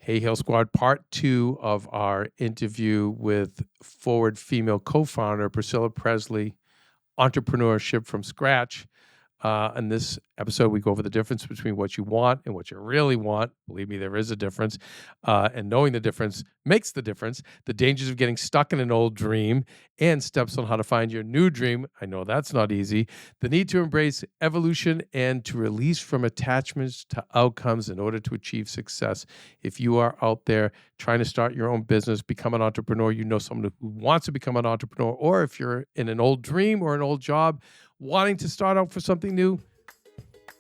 Hey, Hill Squad, part two of our interview with forward female co founder Priscilla Presley, Entrepreneurship from Scratch. In this episode, we go over the difference between what you want and what you really want. Believe me, there is a difference. And knowing the difference makes the difference. The dangers of getting stuck in an old dream and steps on how to find your new dream. I know that's not easy. The need to embrace evolution and to release from attachments to outcomes in order to achieve success. If you are out there trying to start your own business, become an entrepreneur, you know someone who wants to become an entrepreneur, or if you're in an old dream or an old job, wanting to start out for something new,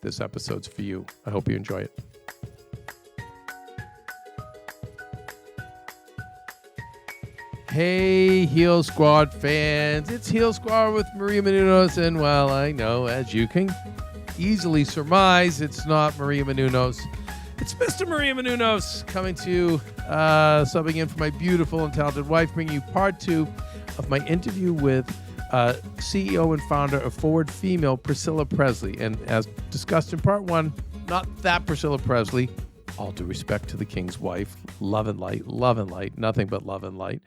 this episode's for you. I hope you enjoy it. Hey, Heel Squad fans. It's Heel Squad with Maria Menounos. And well, I know, as you can easily surmise, it's not Maria Menounos. It's Mr. Maria Menounos coming to you, subbing in for my beautiful and talented wife, bringing you part two of my interview with CEO and founder of Forward Female, Priscilla Presley. And as discussed in part one, not that Priscilla Presley, all due respect to the king's wife, love and light, nothing but love and light.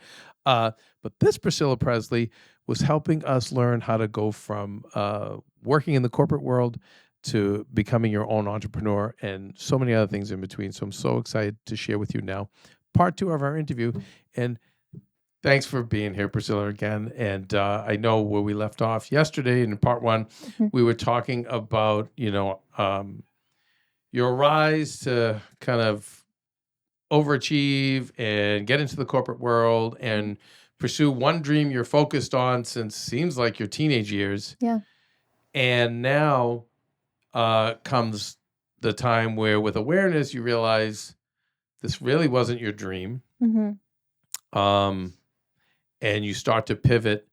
But this Priscilla Presley was helping us learn how to go from working in the corporate world to becoming your own entrepreneur and so many other things in between. So I'm so excited to share with you now part two of our interview. And thanks for being here, Priscilla, again. And I know where we left off yesterday in part one, we were talking about, your rise to kind of overachieve and get into the corporate world and pursue one dream you're focused on since seems like your teenage years. Yeah. And now comes the time where with awareness, you realize this really wasn't your dream. And you start to pivot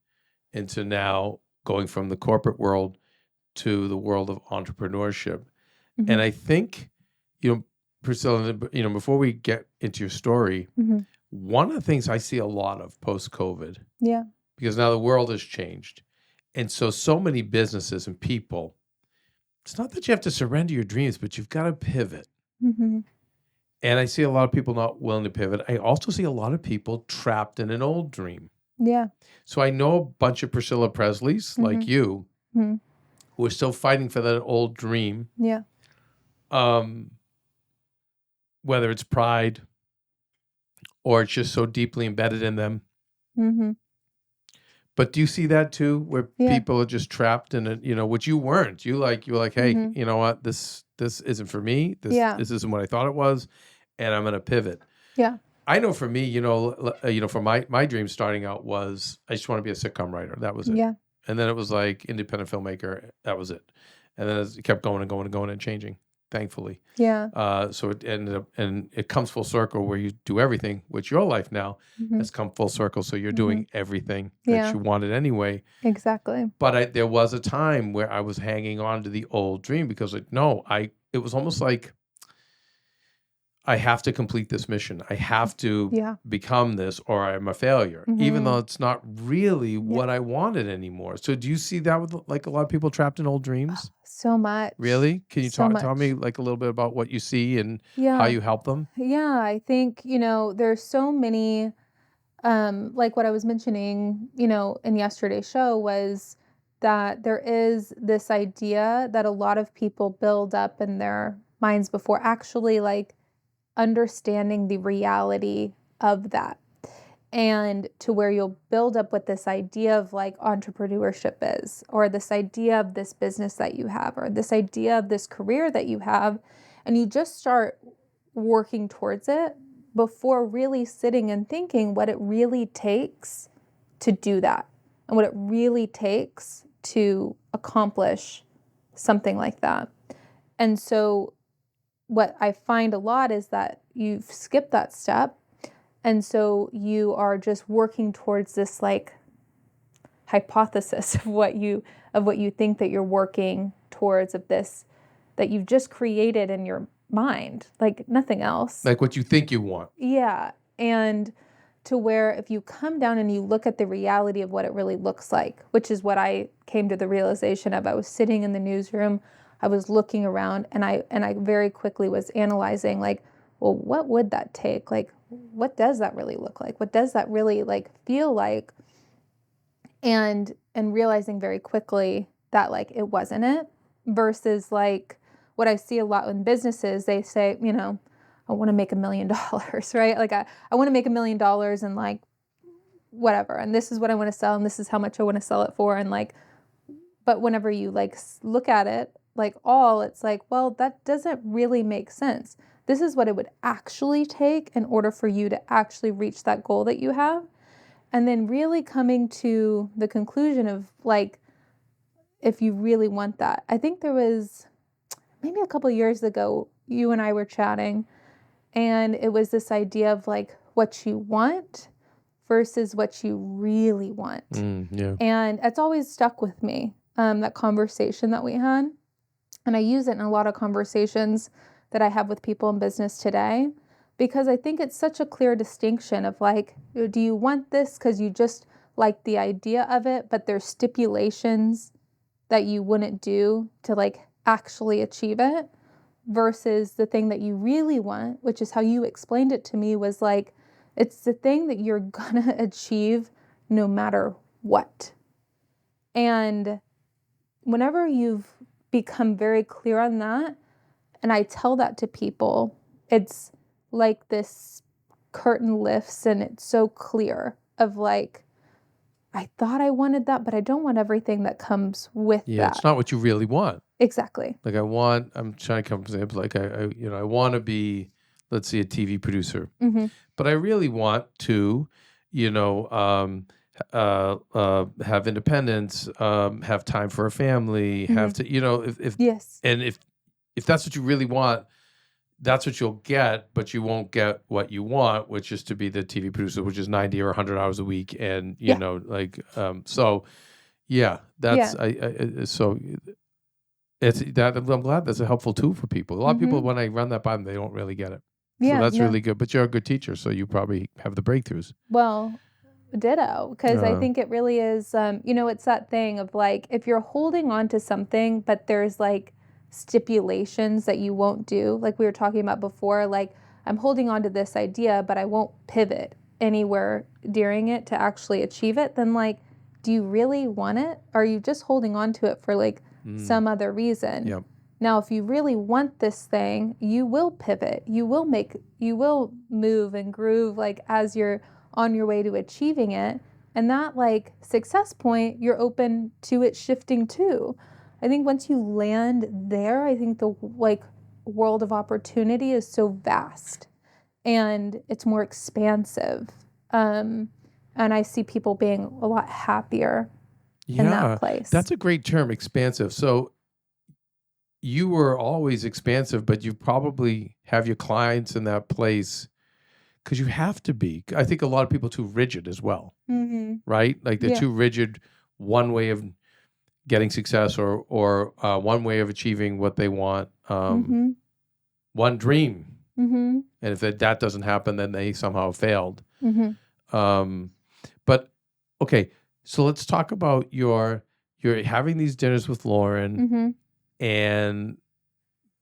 into now going from the corporate world to the world of entrepreneurship. And I think, Priscilla, before we get into your story, one of the things I see a lot of post-COVID, because now the world has changed. And so many businesses and people, it's not that you have to surrender your dreams, but you've got to pivot. And I see a lot of people not willing to pivot. I also see a lot of people trapped in an old dream. Yeah. So I know a bunch of Priscilla Presleys like you who are still fighting for that old dream. Yeah. Whether it's pride or it's just so deeply embedded in them. But do you see that too, where people are just trapped in it, which you weren't. You were like, hey, you know what? This isn't for me. This isn't what I thought it was, and I'm going to pivot. Yeah. I know for me, for my dream starting out was I just want to be a sitcom writer. That was it. Yeah. And then it was like independent filmmaker. That was it. And then it kept going and going and going and changing, thankfully. Yeah. So it ended up, and it comes full circle where you do everything, which your life now has come full circle. So you're doing everything that you wanted anyway. Exactly. But there was a time where I was hanging on to the old dream because it was almost like, I have to complete this mission. I have to become this or I'm a failure, even though it's not really what I wanted anymore. So do you see that with like a lot of people trapped in old dreams? So much. Really? Can you tell me like a little bit about what you see and how you help them? Yeah, I think, there's so many, like what I was mentioning, in yesterday's show was that there is this idea that a lot of people build up in their minds before actually like understanding the reality of that, and to where you'll build up with this idea of like entrepreneurship is, or this idea of this business that you have, or this idea of this career that you have, and you just start working towards it before really sitting and thinking what it really takes to do that and what it really takes to accomplish something like that. And so what I find a lot is that you've skipped that step. And so you are just working towards this like hypothesis of what you think that you're working towards, of this that you've just created in your mind, like nothing else. Like what you think you want. Yeah. And to where if you come down and you look at the reality of what it really looks like, which is what I came to the realization of. I was sitting in the newsroom, I was looking around, and I very quickly was analyzing like, well, what would that take? Like, what does that really look like? What does that really like feel like? And realizing very quickly that like it wasn't it, versus like what I see a lot in businesses, they say, I want to make $1 million, right? Like I want to make $1 million and like whatever, and this is what I want to sell, and this is how much I want to sell it for, and like, but whenever you like look at it like it's like, well, that doesn't really make sense. This is what it would actually take in order for you to actually reach that goal that you have. And then really coming to the conclusion of like, if you really want that. I think there was maybe a couple of years ago, you and I were chatting, and it was this idea of like what you want versus what you really want. Yeah. And it's always stuck with me, that conversation that we had. And I use it in a lot of conversations that I have with people in business today, because I think it's such a clear distinction of like, do you want this because you just like the idea of it, but there's stipulations that you wouldn't do to like actually achieve it, versus the thing that you really want, which is how you explained it to me, was like, it's the thing that you're gonna achieve no matter what. And whenever you've become very clear on that, and I tell that to people, it's like this curtain lifts and it's so clear of like, I thought I wanted that, but I don't want everything that comes with that. It's not what you really want. Exactly. Like I'm trying to come from example, like I want to be, let's say, a TV producer, but I really want to, have independence, have time for a family, have to, if yes, and if that's what you really want, that's what you'll get, but you won't get what you want, which is to be the TV producer, which is 90 or 100 hours a week, and so that's so. It's that I'm glad that's a helpful tool for people. A lot of people, when I run that by them, they don't really get it. So that's really good. But you're a good teacher, so you probably have the breakthroughs. Well, ditto, because I think it really is, it's that thing of like, if you're holding on to something, but there's like stipulations that you won't do, like we were talking about before, like I'm holding on to this idea, but I won't pivot anywhere during it to actually achieve it, then like, do you really want it? Or are you just holding on to it for like some other reason? Yep. Now, if you really want this thing, you will pivot, you will move and groove like as you're on your way to achieving it. And that like success point, you're open to it shifting too. I think once you land there, I think the like world of opportunity is so vast and it's more expansive. And I see people being a lot happier in that place. That's a great term, expansive. So you were always expansive, but you probably have your clients in that place because you have to be. I think a lot of people are too rigid as well, right? Like they're too rigid, one way of getting success or one way of achieving what they want, one dream. And if that doesn't happen, then they somehow failed. But okay, so let's talk about you're having these dinners with Lauren, and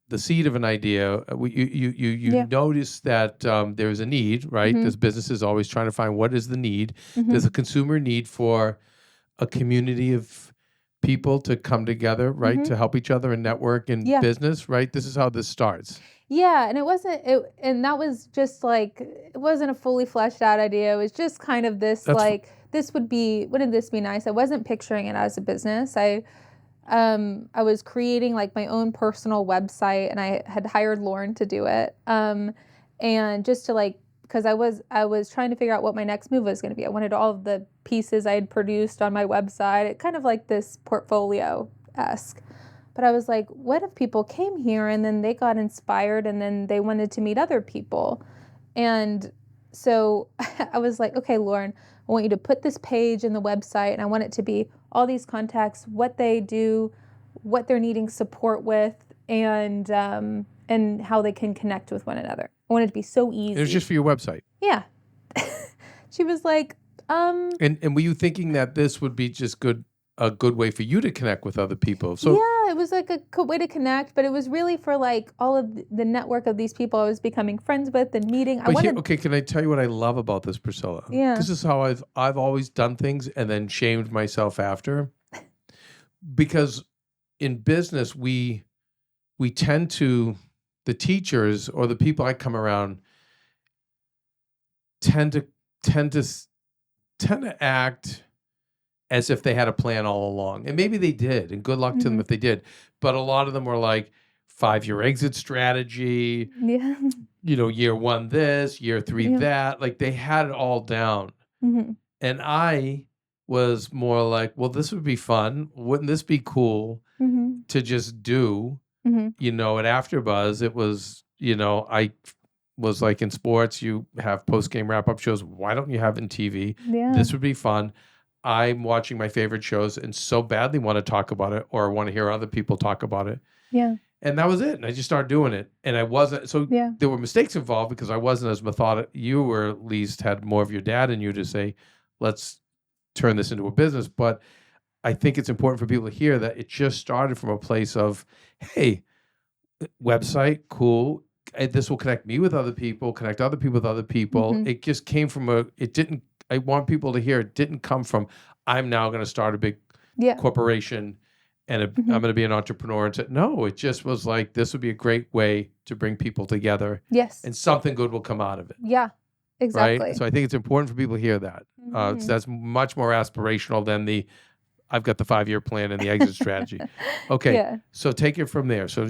the seed of an idea. You notice that there's a need, right? This business is always trying to find what is the need. There's a consumer need for a community of people to come together, right, to help each other and network in business, right? This is how this starts. Yeah, and and that was just like, it wasn't a fully fleshed out idea. It was just kind of this wouldn't this be nice? I wasn't picturing it as a business. I was creating like my own personal website, and I had hired Lauren to do it. And just to like, because I was trying to figure out what my next move was going to be. I wanted all of the pieces I had produced on my website, it kind of like this portfolio-esque. But I was like, what if people came here and then they got inspired and then they wanted to meet other people? And so I was like, okay, Lauren, I want you to put this page in the website, and I want it to be all these contacts, what they do, what they're needing support with, and how they can connect with one another. I want it to be so easy. It was just for your website. Yeah. She was like, And were you thinking that this would be just a good way for you to connect with other people? So yeah, it was like a way to connect, but it was really for like all of the network of these people I was becoming friends with and meeting. But here, okay, can I tell you what I love about this, Priscilla? Yeah. This is how I've always done things and then shamed myself after. Because in business, we tend to, the teachers or the people I come around tend to act as if they had a plan all along. And maybe they did, and good luck to them if they did. But a lot of them were like 5-year exit strategy, Yeah. year 1 this, year 3 that. Like they had it all down. And I was more like, well, this would be fun. Wouldn't this be cool to just do? At AfterBuzz, it was, I was like in sports, you have post-game wrap-up shows. Why don't you have it in TV? Yeah. This would be fun. I'm watching my favorite shows and so badly want to talk about it or want to hear other people talk about it. Yeah. And that was it. And I just started doing it. And I wasn't, so there were mistakes involved because I wasn't as methodical. You were at least had more of your dad in you to say, let's turn this into a business. But I think it's important for people to hear that it just started from a place of, hey, website, cool. This will connect me with other people, connect other people with other people. It just came from I want people to hear it didn't come from, I'm now going to start a big corporation and I'm going to be an entrepreneur. No, it just was like, this would be a great way to bring people together. Yes. And something good will come out of it. Yeah, exactly. Right? So I think it's important for people to hear that. That's much more aspirational than I've got the 5-year plan and the exit strategy. Okay. So take it from there. So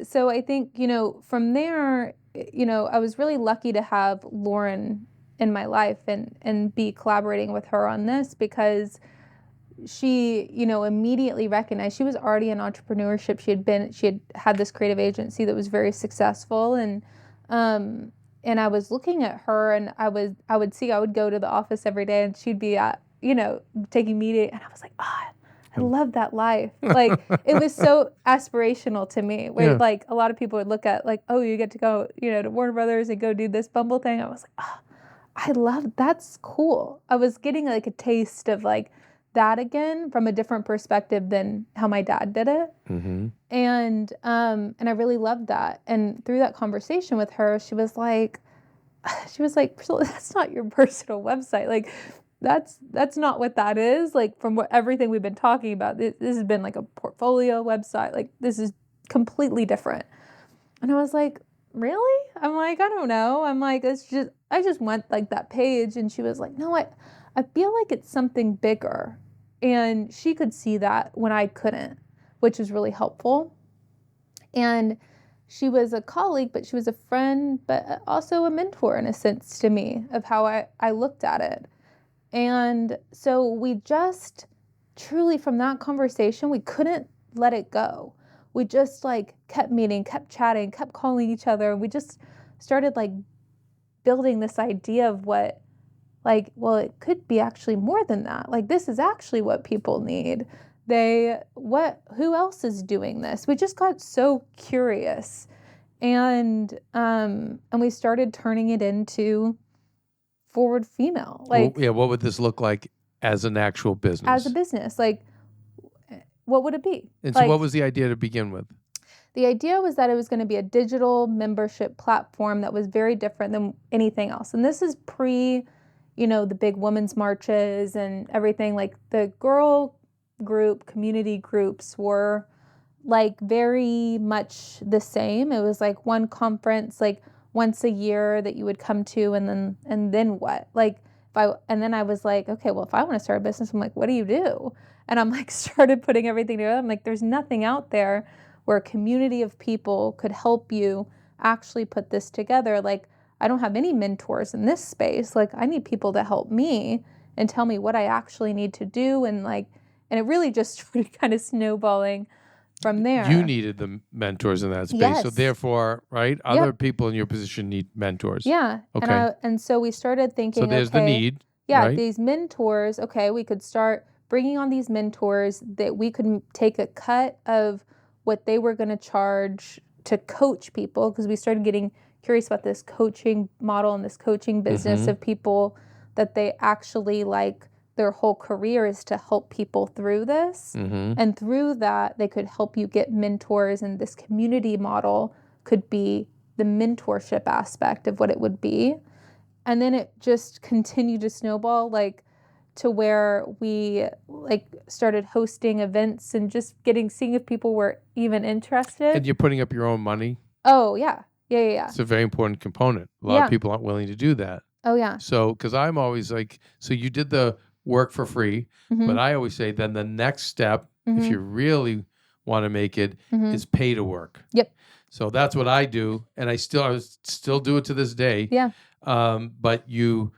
so I think, from there, I was really lucky to have Lauren in my life and be collaborating with her on this because she, immediately recognized she was already in entrepreneurship. She had this creative agency that was very successful. And I was looking at her and I would go to the office every day and she'd be at, taking meeting. And I was like, I love that life. Like it was so aspirational to me where like a lot of people would look at like, oh, you get to go, to Warner Brothers and go do this Bumble thing. I was like, that's cool. I was getting like a taste of like that again from a different perspective than how my dad did it. And I really loved that. And through that conversation with her, she was like, Priscilla, that's not your personal website. Like that's not what that is. Like from everything we've been talking about, this has been like a portfolio website. Like this is completely different. And I was like, really? I'm like, I don't know. I'm like, I just want like that page. And she was like, no, I feel like it's something bigger. And she could see that when I couldn't, which was really helpful. And she was a colleague, but she was a friend, but also a mentor in a sense to me of how I looked at it. And so we just truly from that conversation, we couldn't let it go. We just like kept meeting, kept chatting, kept calling each other. We just started like building this idea of what, like, well, it could be actually more than that. Like, this is actually what people need. Who else is doing this? We just got so curious. And we started turning it into Forward Female. Like, what would this look like as an actual business? As a business, like, what would it be? And so what was the idea to begin with? The idea was that it was going to be a digital membership platform that was very different than anything else. And this is pre, the big women's marches and everything. Like the girl group, community groups were like very much the same. It was like one conference, like once a year that you would come to, and then what? Like and then I was like, okay, well, if I want to start a business, I'm like, what do you do? And I'm like, started putting everything together. I'm like, there's nothing out there where a community of people could help you actually put this together. Like, I don't have any mentors in this space. Like, I need people to help me and tell me what I actually need to do. And it really just started kind of snowballing from there. You needed the mentors in that space. Yes. So therefore, right, other people in your position need mentors. Yeah. Okay. And so we started thinking, so there's the need. Yeah, right? These mentors, okay, we could start bringing on these mentors that we could take a cut of what they were going to charge to coach people, because we started getting curious about this coaching model and this coaching business of people that they actually like their whole career is to help people through this. Mm-hmm. And through that, they could help you get mentors, and this community model could be the mentorship aspect of what it would be. And then it just continued to snowball, like, to where we like started hosting events and just seeing if people were even interested. And you're putting up your own money. Oh, yeah. Yeah. It's a very important component. A lot of people aren't willing to do that. Oh, yeah. So, because I'm always like, so you did the work for free, but I always say then the next step, if you really want to make it, is pay to work. Yep. So that's what I do, and I still do it to this day. Yeah. But you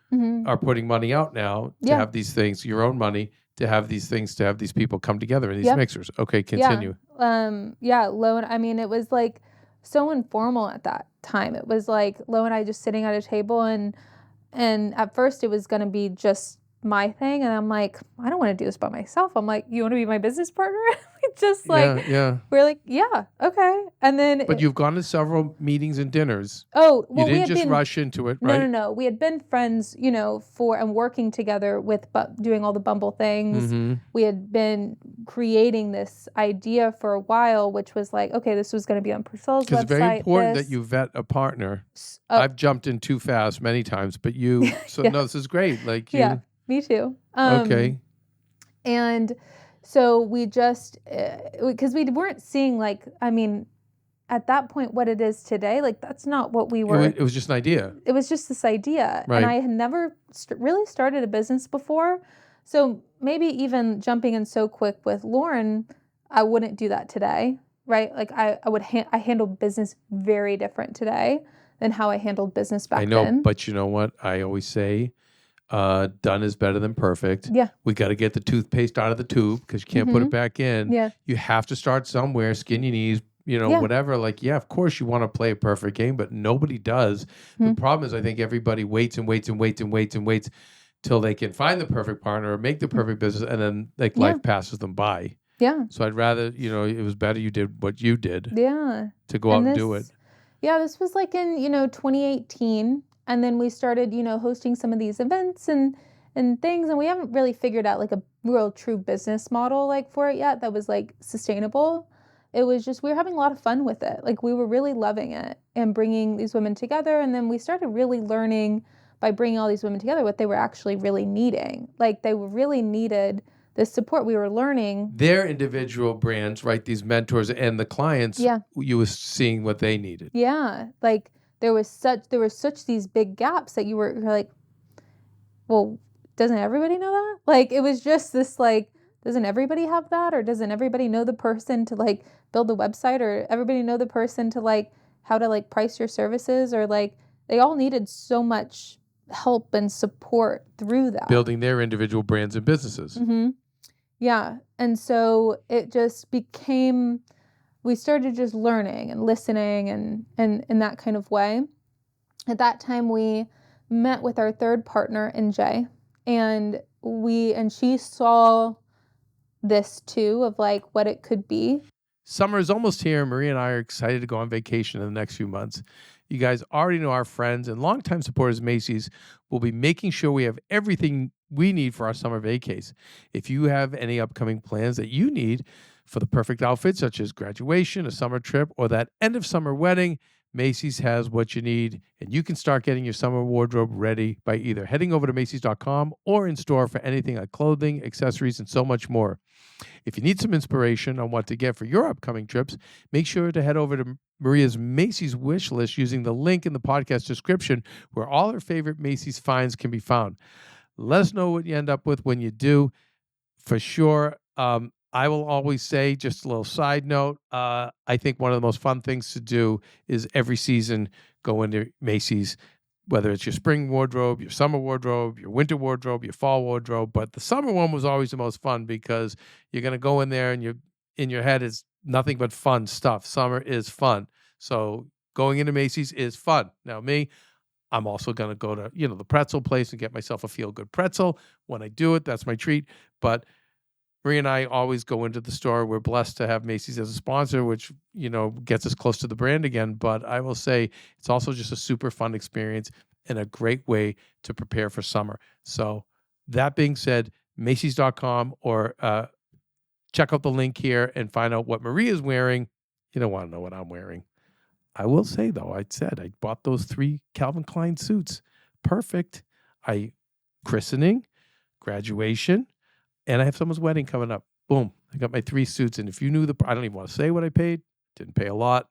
are putting money out now to have these things, your own money, to have these things, to have these people come together in these mixers. Okay, continue. Lo, I mean, it was like so informal at that time. It was like Lo and I just sitting at a table, and at first it was going to be just my thing, and I'm like, I don't want to do this by myself. I'm like, you want to be my business partner? Just like, we're like, yeah, okay. And then, but you've gone to several meetings and dinners. Oh, well, you didn't just rush into it, right? No. We had been friends, and working together with doing all the Bumble things. Mm-hmm. We had been creating this idea for a while, which was like, okay, this was going to be on Priscilla's website. Because it's very important that you vet a partner. I've jumped in too fast many times, but you, no, this is great. Like you. Yeah, me too. Okay. And so we just, because we weren't seeing at that point what it is today, like that's not what we were. It was just an idea. It was just this idea. Right. And I had never really started a business before. So maybe even jumping in so quick with Lauren, I wouldn't do that today, right? Like I handle business very different today than how I handled business back then. I know, but you know what? I always say, done is better than perfect. Yeah. We got to get the toothpaste out of the tube because you can't put it back in. Yeah. You have to start somewhere, skin your knees, whatever. Like, yeah, of course you want to play a perfect game, but nobody does. The problem is I think everybody waits till they can find the perfect partner or make the perfect business, and then life passes them by. Yeah. So I'd rather, it was better you did what you did. Yeah. To go out and do it. Yeah, this was like in, 2018. And then we started, hosting some of these events and things. And we haven't really figured out like a real true business model for it yet that was sustainable. It was just, we were having a lot of fun with it. Like we were really loving it and bringing these women together. And then we started really learning by bringing all these women together what they were actually really needing. Like they really needed the support. We were learning their individual brands, right? These mentors and the clients, you were seeing what they needed. Yeah. Like there were such these big gaps that you're like, well, doesn't everybody know that? Like it was just this doesn't everybody have that? Or doesn't everybody know the person to build the website, or everybody know the person to how to price your services, or they all needed so much help and support through that. Building their individual brands and businesses. Mm-hmm. Yeah. And so it just became, we started just learning and listening and in that kind of way. At that time, we met with our third partner, NJ, and she saw this too of what it could be. Summer is almost here. Maria and I are excited to go on vacation in the next few months. You guys already know our friends and longtime supporters of Macy's will be making sure we have everything we need for our summer vacays. If you have any upcoming plans that you need for the perfect outfit, such as graduation, a summer trip, or that end of summer wedding, Macy's has what you need, and you can start getting your summer wardrobe ready by either heading over to Macy's.com or in store for anything like clothing, accessories, and so much more. If you need some inspiration on what to get for your upcoming trips, make sure to head over to Maria's Macy's wish list using the link in the podcast description where all her favorite Macy's finds can be found. Let us know what you end up with when you do. For sure, I will always say, just a little side note, I think one of the most fun things to do is every season go into Macy's, whether it's your spring wardrobe, your summer wardrobe, your winter wardrobe, your fall wardrobe. But the summer one was always the most fun because you're going to go in there and you're in your head is nothing but fun stuff. Summer is fun. So going into Macy's is fun. Now me, I'm also going to go to, the pretzel place and get myself a feel-good pretzel. When I do it, that's my treat. But Maria and I always go into the store. We're blessed to have Macy's as a sponsor, which, gets us close to the brand again. But I will say it's also just a super fun experience and a great way to prepare for summer. So that being said, Macy's.com, or check out the link here and find out what Maria's wearing. You don't want to know what I'm wearing. I will say, though, I bought those 3 Calvin Klein suits. Perfect. Christening, graduation, and I have someone's wedding coming up. Boom. I got my 3 suits. And if you knew I don't even want to say what I paid. Didn't pay a lot.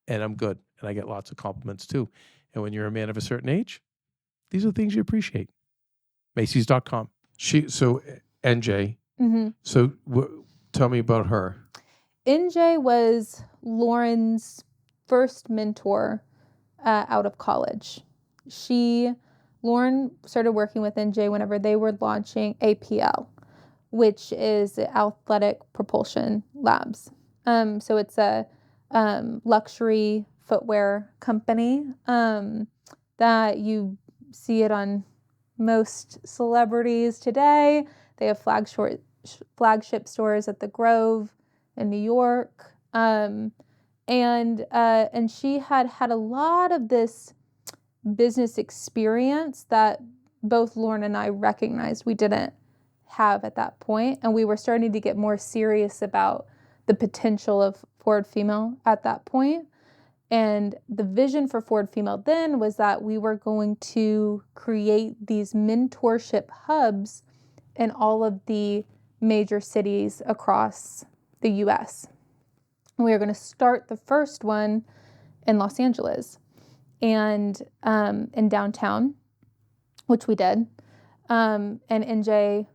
And I'm good. And I get lots of compliments too. And when you're a man of a certain age, these are the things you appreciate. Macy's.com. So NJ. Mm-hmm. So tell me about her. NJ was Lauren's first mentor out of college. Lauren started working with NJ whenever they were launching APL, which is Athletic Propulsion Labs. So it's a luxury footwear company that you see it on most celebrities today. They have flagship stores at the Grove in New York. And she had a lot of this business experience that both Lauren and I recognized we didn't have at that point. And we were starting to get more serious about the potential of Forward Female at that point. And the vision for Forward Female then was that we were going to create these mentorship hubs in all of the major cities across the US. We were going to start the first one in Los Angeles and in downtown, which we did. And NJ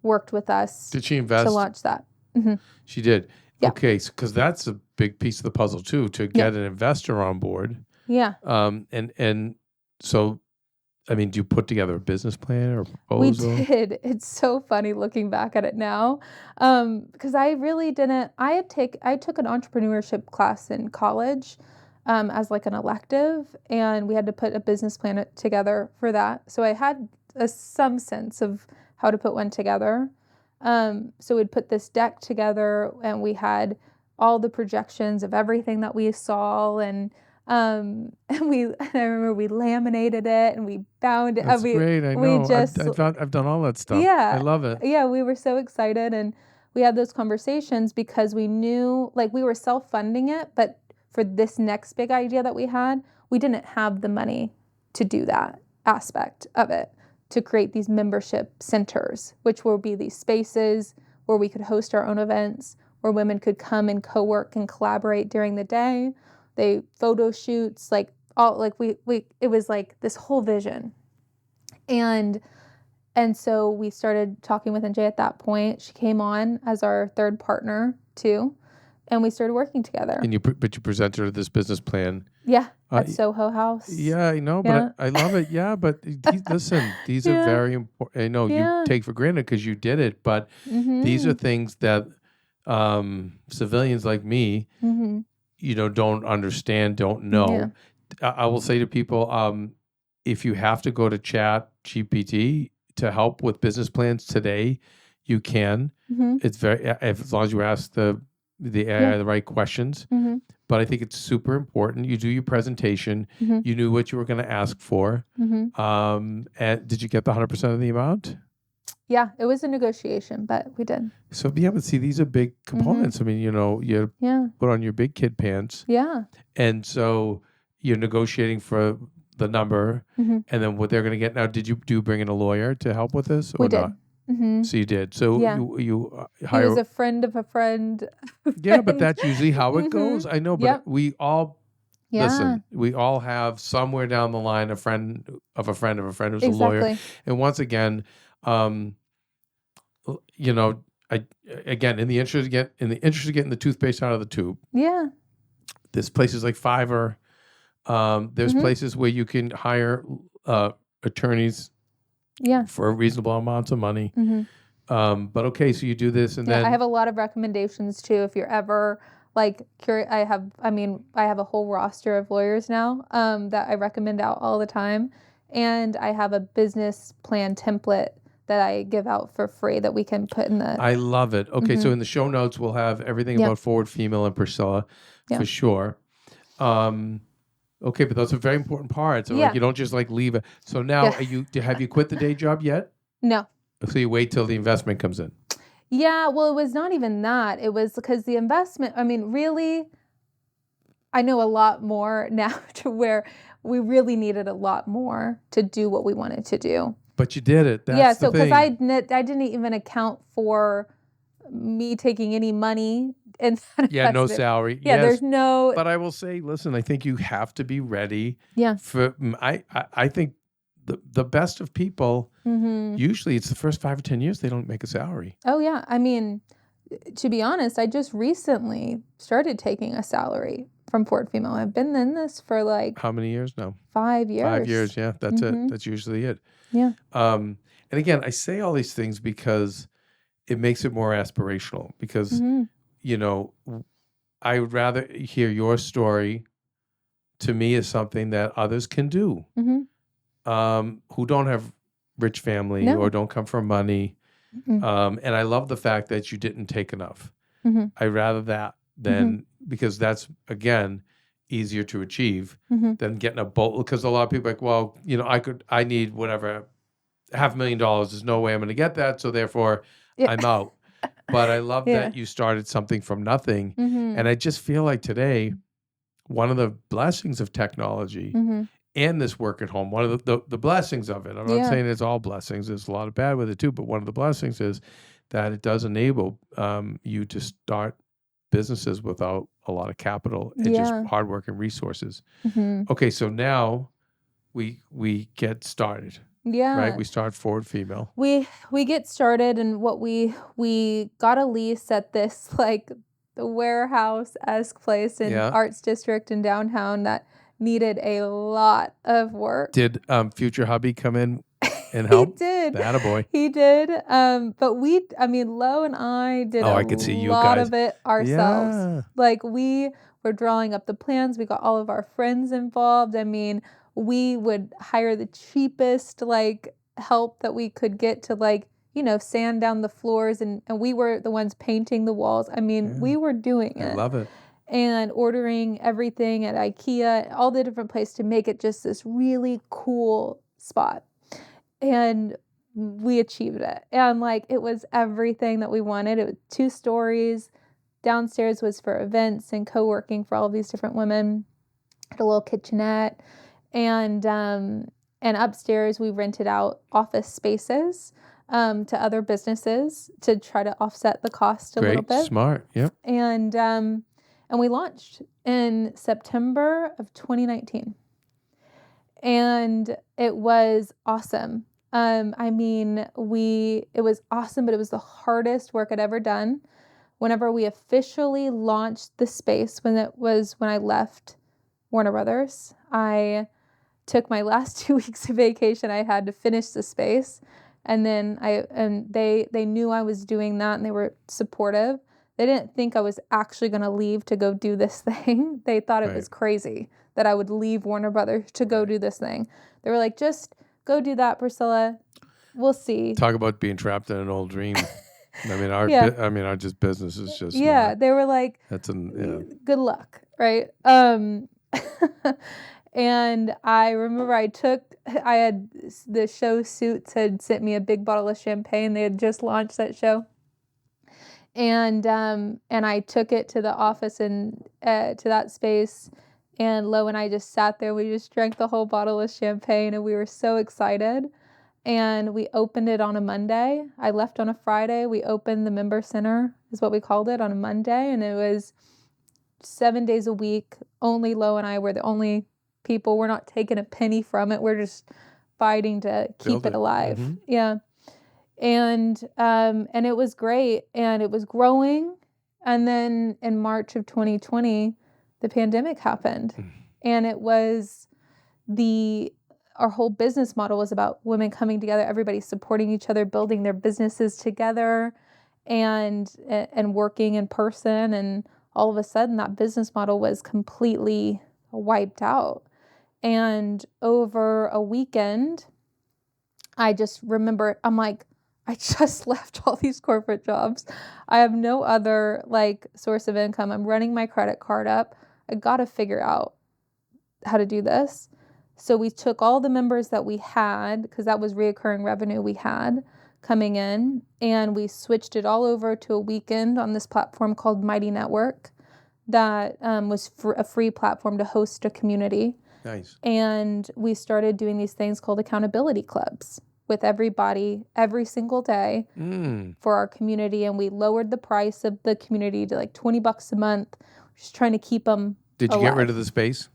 worked with us. Did she invest to launch that? Mm-hmm. She did. Yeah. Okay, because that's a big piece of the puzzle too, to get an investor on board. Yeah. And so, I mean, do you put together a business plan or proposal? We did. It's so funny looking back at it now, because I really didn't. I took an entrepreneurship class in college as like an elective, and we had to put a business plan together for that. So I had some sense of how to put one together. So we'd put this deck together, and we had all the projections of everything that we saw, and I remember we laminated it and we bound it. That's great. I know. I've done all that stuff. Yeah, I love it. Yeah, we were so excited, and we had those conversations because we knew, like, we were self-funding it, but for this next big idea that we had, we didn't have the money to do that aspect of it, to create these membership centers, which will be these spaces where we could host our own events, where women could come and co-work and collaborate during the day. They photo shoots, like all, like it was like this whole vision. And so we started talking with NJ at that point. She came on as our third partner too, and we started working together. And you presented her this business plan. Yeah, at Soho House. Yeah, I know, but I love it. Yeah, but listen, these are very important. I know you take for granted because you did it, but these are things that civilians like me, don't understand, don't know. Yeah. I will say to people, if you have to go to Chat GPT to help with business plans today, you can. It's as long as you ask the AI the right questions. But I think it's super important. You do your presentation. You knew what you were going to ask for. And did you get the 100% of the amount? Yeah, it was a negotiation, but we did. So but see, these are big components. I mean, you put on your big kid pants. Yeah. And so you're negotiating for the number, and then what they're going to get. Now, did you bring in a lawyer to help with this or not? So you did. So you hire. He was a friend of a friend. Yeah, but that's usually how it goes. I know, but we all listen. We all have somewhere down the line a friend of a friend of a friend who's a lawyer. And once again, in the interest of getting the toothpaste out of the tube. Yeah. There's places like Fiverr. There's places where you can hire attorneys. Yeah, for reasonable amounts of money. But okay, so you do this, and then I have a lot of recommendations too. If you're ever like curious, I have a whole roster of lawyers now that I recommend out all the time, and I have a business plan template that I give out for free that we can put in the. I love it. Okay, so in the show notes we'll have everything about Forward Female and Priscilla for sure. Okay, but those are very important parts. So like you don't just like leave it. So now have you quit the day job yet? No. So you wait till the investment comes in. Yeah, well, it was not even that. It was because the investment, I mean, really, I know a lot more now to where we really needed a lot more to do what we wanted to do. But you did it. Yeah, That's the so because thing. I didn't even account for me taking any money in that Yeah, no investment. salary. Yeah, Yes. there's no, But I will say, listen, I think you have to be ready yeah. for, I think the best of people, usually it's the first 5 or 10 years, they don't make a salary. Oh, yeah. I mean, to be honest, I just recently started taking a salary from Ford Female. I've been in this for like How many years now? 5 years. 5 years. Yeah, that's it. That's usually it. Yeah. And again, I say all these things because it makes it more aspirational because, you know, I would rather hear your story to me is something that others can do who don't have rich family or No. don't come from money. And I love the fact that you didn't take enough. I'd rather that than because that's, again, easier to achieve than getting a boat. Because a lot of people are like, well, you know, I need whatever, $500,000. There's no way I'm going to get that. So therefore, Yeah. I'm out. But I love Yeah. that you started something from nothing. And I just feel like today, one of the blessings of technology and this work at home, one of the blessings of it, I'm not saying it's all blessings, there's a lot of bad with it too, but one of the blessings is that it does enable you to start businesses without a lot of capital and just hard work and resources. Okay, so now we get started. Yeah. Right? We start Ford Female. We get started, and what we got a lease at this like the warehouse-esque place in Arts District in downtown that needed a lot of work. Did future hubby come in and help? He did. Attaboy. He did. But Lo and I did I could see you lot guys. of it ourselves. Yeah. Like we were drawing up the plans. We got all of our friends involved. I mean, we would hire the cheapest like help that we could get to like, you know, sand down the floors and we were the ones painting the walls. I mean, we were doing it. I love it. And ordering everything at IKEA, all the different places to make it just this really cool spot. And we achieved it. And like it was everything that we wanted. It was 2 stories. Downstairs was for events and co-working for all of these different women. Had a little kitchenette. And upstairs we rented out office spaces to other businesses to try to offset the cost a little bit. Great, smart, yep. And we launched in September of 2019. And it was awesome. I mean, it was awesome, but it was the hardest work I'd ever done. Whenever we officially launched the space, when I left Warner Brothers, I took my last 2 weeks of vacation I had to finish the space. And then they knew I was doing that and they were supportive. They didn't think I was actually going to leave to go do this thing. They thought it was crazy that I would leave Warner Brothers to go do this thing. They were like, just go do that, Priscilla. We'll see. Talk about being trapped in an old dream. I mean, our just business is just they were like, good luck, right? And I remember I had the show Suits had sent me a big bottle of champagne. They had just launched that show. And I took it to the office and to that space, and Lo and I just sat there. We just drank the whole bottle of champagne, and we were so excited. And we opened it on a Monday. I left on a Friday. We opened the member center, is what we called it, on a Monday, and it was 7 days a week. Only Lo and I were the only people. We're not taking a penny from it. We're just fighting to keep it alive. Yeah. And it was great, and it was growing. And then in March of 2020, the pandemic happened, and it was our whole business model was about women coming together, everybody supporting each other, building their businesses together, and working in person. And all of a sudden, that business model was completely wiped out. And over a weekend, I just remember, I'm like, I just left all these corporate jobs. I have no other source of income. I'm running my credit card up. I got to figure out how to do this. So we took all the members that we had, because that was reoccurring revenue we had, coming in, and we switched it all over to a weekend on this platform called Mighty Network that was a free platform to host a community. Nice. And we started doing these things called accountability clubs with everybody every single day for our community. And we lowered the price of the community to like $20 a month, just trying to keep them Did you alive. get rid of the space?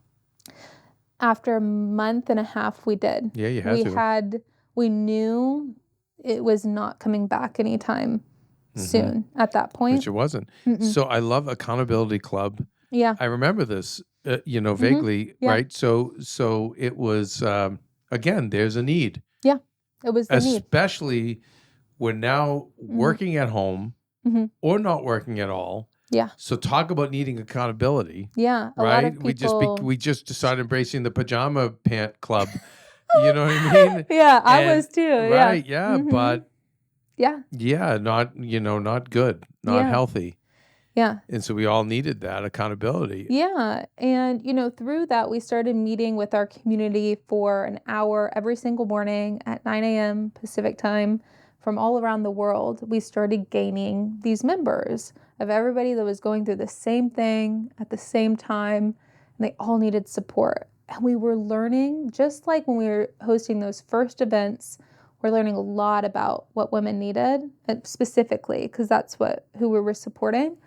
After a month and a half, we did. Yeah, you had to. We knew it was not coming back anytime soon at that point. Which it wasn't. So I love Accountability Club. Yeah. I remember this, vaguely, Yeah. right? So it was, again, there's a need. Yeah, it was the need. Especially we're now working at home or not working at all. Yeah. So talk about needing accountability. Yeah. A right? lot of people... We just decided embracing the pajama pant club. You know what I mean? Yeah, I was too. Right. Yeah. But yeah, not, not good, not healthy. Yeah. And so we all needed that accountability. Yeah. And, through that, we started meeting with our community for an hour every single morning at 9 a.m. Pacific time from all around the world. We started gaining these members of everybody that was going through the same thing at the same time, and they all needed support. And we were learning, just like when we were hosting those first events, we're learning a lot about what women needed, specifically, because that's who we were supporting.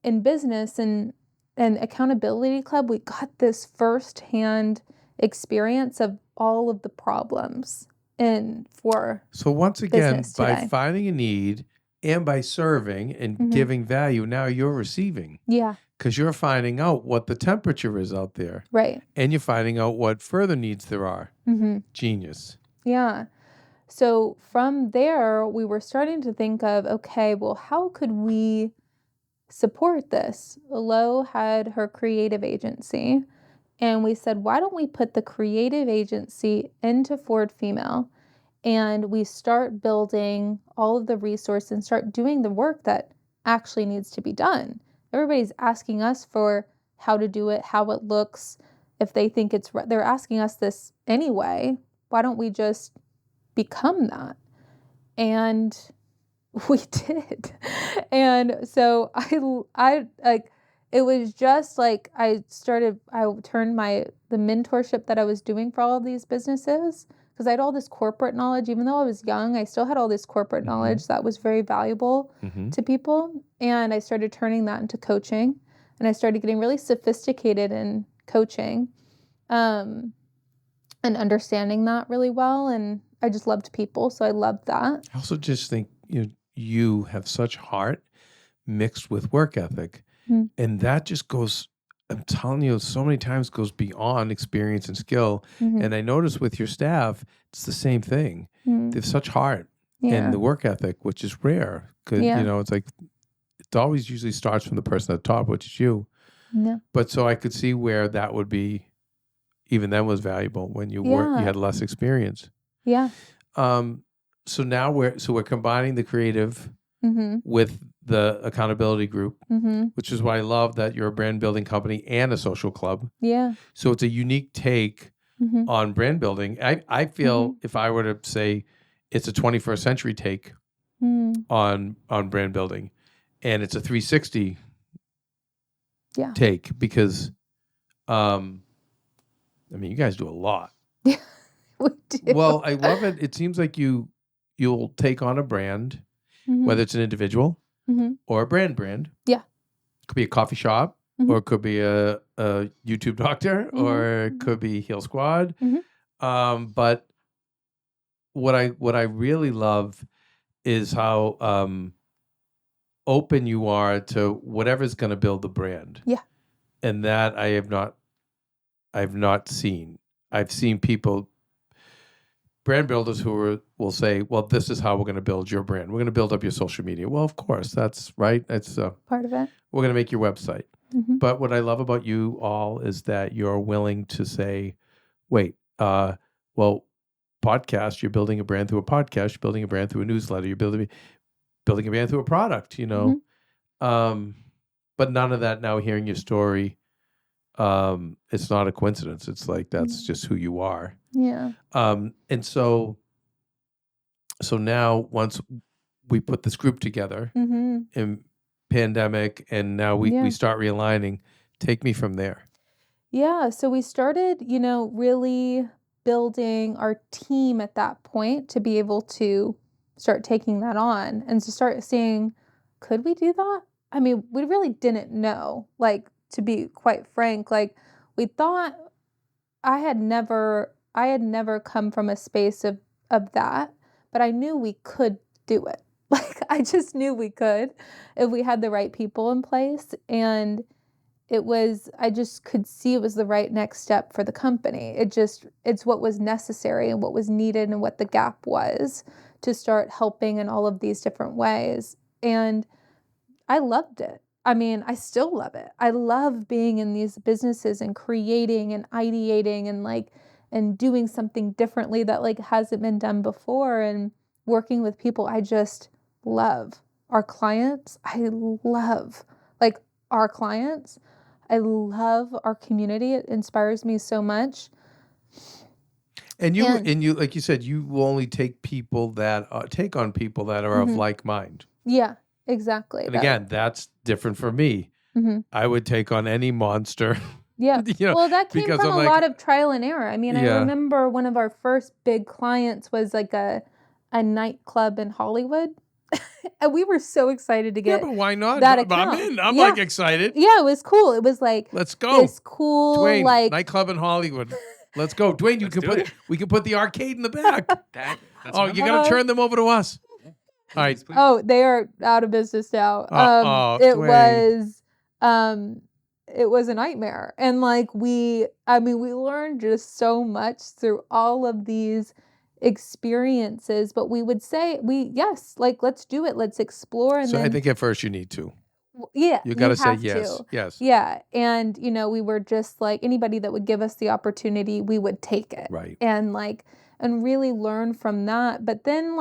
In business and accountability club, we got this firsthand experience of all of the problems So once again, by today. finding a need and by serving and giving value, now you're receiving. Yeah. Because you're finding out what the temperature is out there. Right. And you're finding out what further needs there are. Genius. Yeah. So from there, we were starting to think of, okay, well, how could we support this? Lo had her creative agency, and we said, why don't we put the creative agency into Forward Female, and we start building all of the resources and start doing the work that actually needs to be done. Everybody's asking us for how to do it, how it looks, if they think it's right. They're asking us this anyway. Why don't we just become that? And we did. And so I like, it was just like I turned the mentorship that I was doing for all of these businesses, because I had all this corporate knowledge. Even though I was young, I still had all this corporate knowledge that was very valuable to people. And I started turning that into coaching, and I started getting really sophisticated in coaching, and understanding that really well. And I just loved people, so I loved that. I also just think you have such heart mixed with work ethic. And that just goes, I'm telling you, so many times goes beyond experience and skill. And I notice with your staff, it's the same thing. They have such heart and the work ethic, which is rare. Because, it's like, it always usually starts from the person at the top, which is you. Yeah. But so I could see where that would be, even then was valuable when you you had less experience. Yeah. So now we're combining the creative with the accountability group, which is why I love that you're a brand building company and a social club. Yeah. So it's a unique take on brand building. I feel if I were to say it's a 21st century take on brand building, and it's a 360 take, because you guys do a lot. Yeah, we do. Well, I love it. It seems like you'll take on a brand, whether it's an individual or a brand. Yeah. It could be a coffee shop, or it could be a YouTube doctor, or it could be Heal Squad. But what I really love is how open you are to whatever's going to build the brand. Yeah. And that I've not seen. I've seen people, brand builders, who will say, well, this is how we're going to build your brand. We're going to build up your social media. Well, of course, that's right. That's part of it. We're going to make your website. But what I love about you all is that you're willing to say, wait, well, podcast, you're building a brand through a podcast, you're building a brand through a newsletter, you're building a brand through a product, But none of that, now hearing your story, it's not a coincidence. It's like, that's just who you are. Yeah. And so So now once we put this group together in pandemic and now we start realigning, take me from there. Yeah, so we started, really building our team at that point to be able to start taking that on and to start seeing, could we do that? I mean, we really didn't know, like, to be quite frank, like we thought I had never come from a space of that, but I knew we could do it. Like I just knew we could if we had the right people in place, and I just could see it was the right next step for the company. It's what was necessary and what was needed and what the gap was to start helping in all of these different ways. And I loved it. I mean, I still love it. I love being in these businesses and creating and ideating and doing something differently that like hasn't been done before, and working with people I just love. Our clients, I love. Like our clients, I love our community. It inspires me so much. And you, like you said, you will only take people that take on people that are of like mind. Yeah, exactly. And again, that's different for me. I would take on any monster. Yeah. Well, that came from a lot of trial and error. I mean, I remember one of our first big clients was like a nightclub in Hollywood. And we were so excited to get but why not? that I'm account. in. I'm like excited. Yeah, it was cool. It was like, let's go. This cool Dwayne, like nightclub in Hollywood. Let's go. Dwayne, we can put the arcade in the back. That's you got to turn them over to us. All right. Oh, they are out of business now. It was a nightmare. And like we learned just so much through all of these experiences, but we would say let's do it. Let's explore. And so then, I think at first you need to. Yeah. You got to say yes. Yes. Yeah. And, we were just like anybody that would give us the opportunity, we would take it. Right. And really learn from that. But then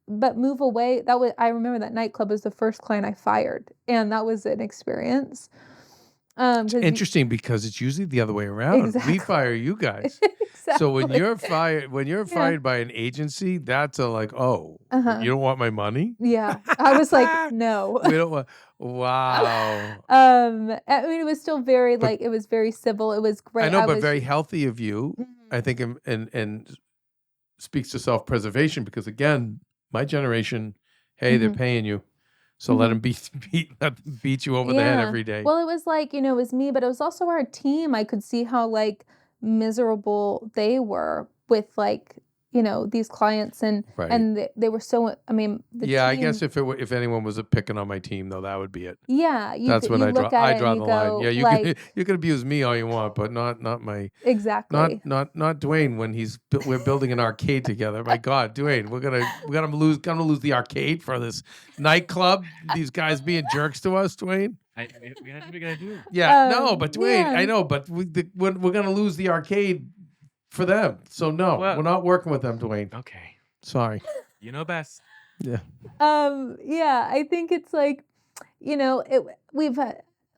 but move away. I remember that nightclub was the first client I fired. And that was an experience. It's interesting because it's usually the other way around. Exactly. We fire you guys. Exactly. So when you're fired by an agency, that's you don't want my money? Yeah. I was like, no. We don't want. Wow. I mean, it was still very it was very civil. It was great. I know, but very healthy of you. I think, and speaks to self-preservation because again, my generation, hey, they're paying you. So let them beat you over the head every day. Well, it was it was me, but it was also our team. I could see how miserable they were with these clients and they were so. I mean, team, I guess if anyone was picking on my team though, that would be it. Yeah, that's when I draw the line. Yeah, you can abuse me all you want, but not my exactly. Not Dwayne when we're building an arcade together. My God, Dwayne, we're gonna lose the arcade for this nightclub. These guys being jerks to us, Dwayne. We gotta do what we gotta do. Yeah, no, but Dwayne, I know, but we're gonna lose the arcade for them. So no, we're not working with them, Dwayne. Okay. Sorry. You know best. Yeah. Yeah, I think it's moral of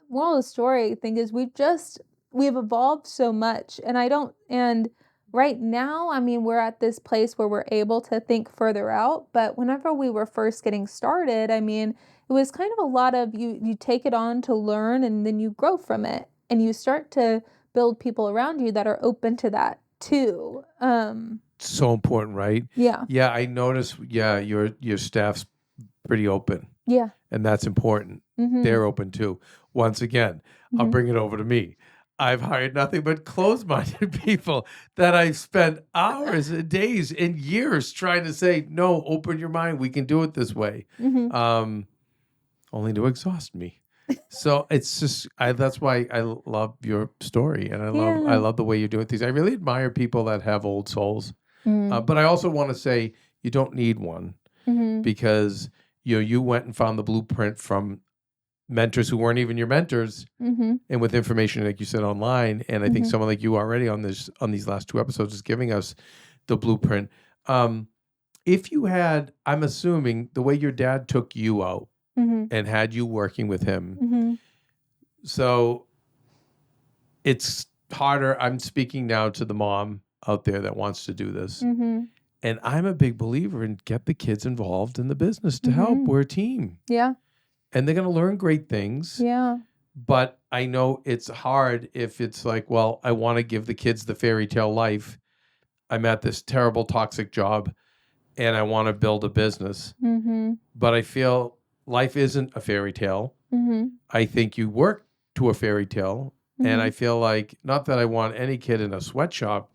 the story thing is we've evolved so much, and right now, I mean, we're at this place where we're able to think further out, but whenever we were first getting started, I mean, it was kind of a lot of you take it on to learn and then you grow from it and you start to build people around you that are open to that too. So important, right? Yeah. Yeah, I noticed. Yeah, your staff's pretty open. Yeah. And that's important. They're open too. Once again, I'll bring it over to me. I've hired nothing but closed-minded people that I've spent hours and days and years trying to say, no, open your mind. We can do it this way. Only to exhaust me. So it's just that's why I love your story, and I love the way you're doing things. I really admire people that have old souls, but I also want to say you don't need one because you went and found the blueprint from mentors who weren't even your mentors, and with information like you said online. And I think someone like you already on these last two episodes is giving us the blueprint. If you had, I'm assuming the way your dad took you out. And had you working with him. So it's harder. I'm speaking now to the mom out there that wants to do this. And I'm a big believer in get the kids involved in the business to help. We're a team. Yeah. And they're going to learn great things. Yeah. But I know it's hard if it's like, well, I want to give the kids the fairy tale life. I'm at this terrible toxic job and I want to build a business. But I feel life isn't a fairy tale. I think you work to a fairy tale. And I feel like, not that I want any kid in a sweatshop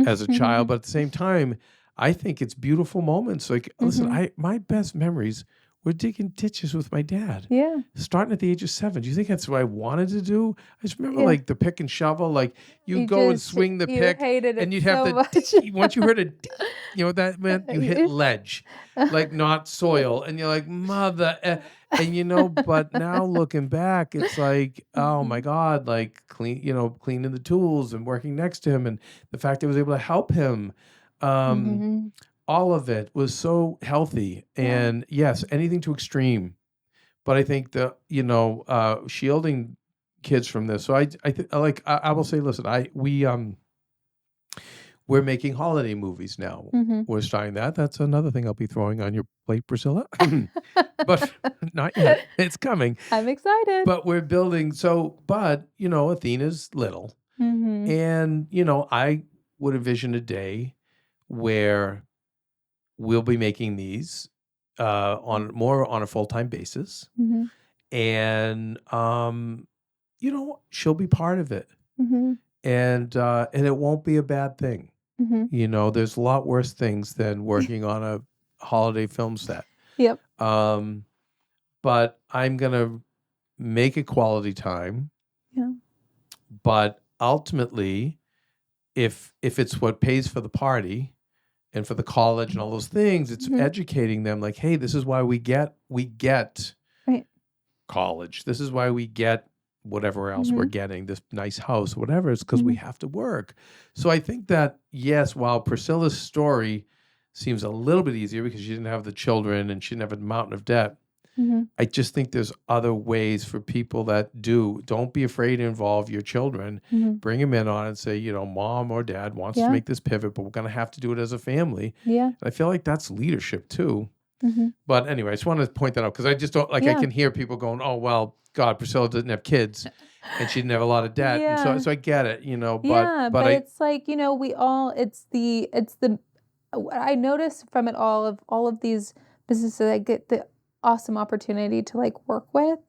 as a child, but at the same time, I think it's beautiful moments. Like, listen, my best memories were digging ditches with my dad. Yeah. Starting at the age of 7. Do you think that's what I wanted to do? I just remember Yeah. like the pick and shovel. Like you'd You go and just- swing the you pick, hated and it you'd have so to. much. Once you heard a, you know what that meant? You hit ledge, like not soil, and you're like mother. And you know, but now looking back, it's like, oh my God, like cleaning the tools and working next to him, and the fact I was able to help him. All of it was so healthy, and yes, anything to extreme. But I think the shielding kids from this. So I will say, listen, we're making holiday movies now. We're starting that. That's another thing I'll be throwing on your plate, Priscilla. But not yet. It's coming. I'm excited. But we're building. But Athena's little, and I would envision a day where we'll be making these on a full-time basis. And she'll be part of it. And it won't be a bad thing. There's a lot worse things than working on a holiday film set. Yep. But I'm gonna make it quality time. Yeah. But ultimately, if it's what pays for the party and for the college and all those things, it's educating them like, hey, this is why we get Right. college. This is why we get whatever else we're getting, this nice house, whatever. It's because we have to work. So I think that, yes, while Priscilla's story seems a little bit easier because she didn't have the children and she didn't have a mountain of debt, I just think there's other ways for people that do. Don't be afraid to involve your children. Bring them in on it and say, mom or dad wants to make this pivot, but we're going to have to do it as a family. Yeah. And I feel like that's leadership too. But anyway, I just wanted to point that out because I just don't I can hear people going, oh, well, God, Priscilla didn't have kids and she didn't have a lot of debt. Yeah. And so I get it, but it's like, we all, it's the, what I notice from it all of these businesses I get the awesome opportunity to like work with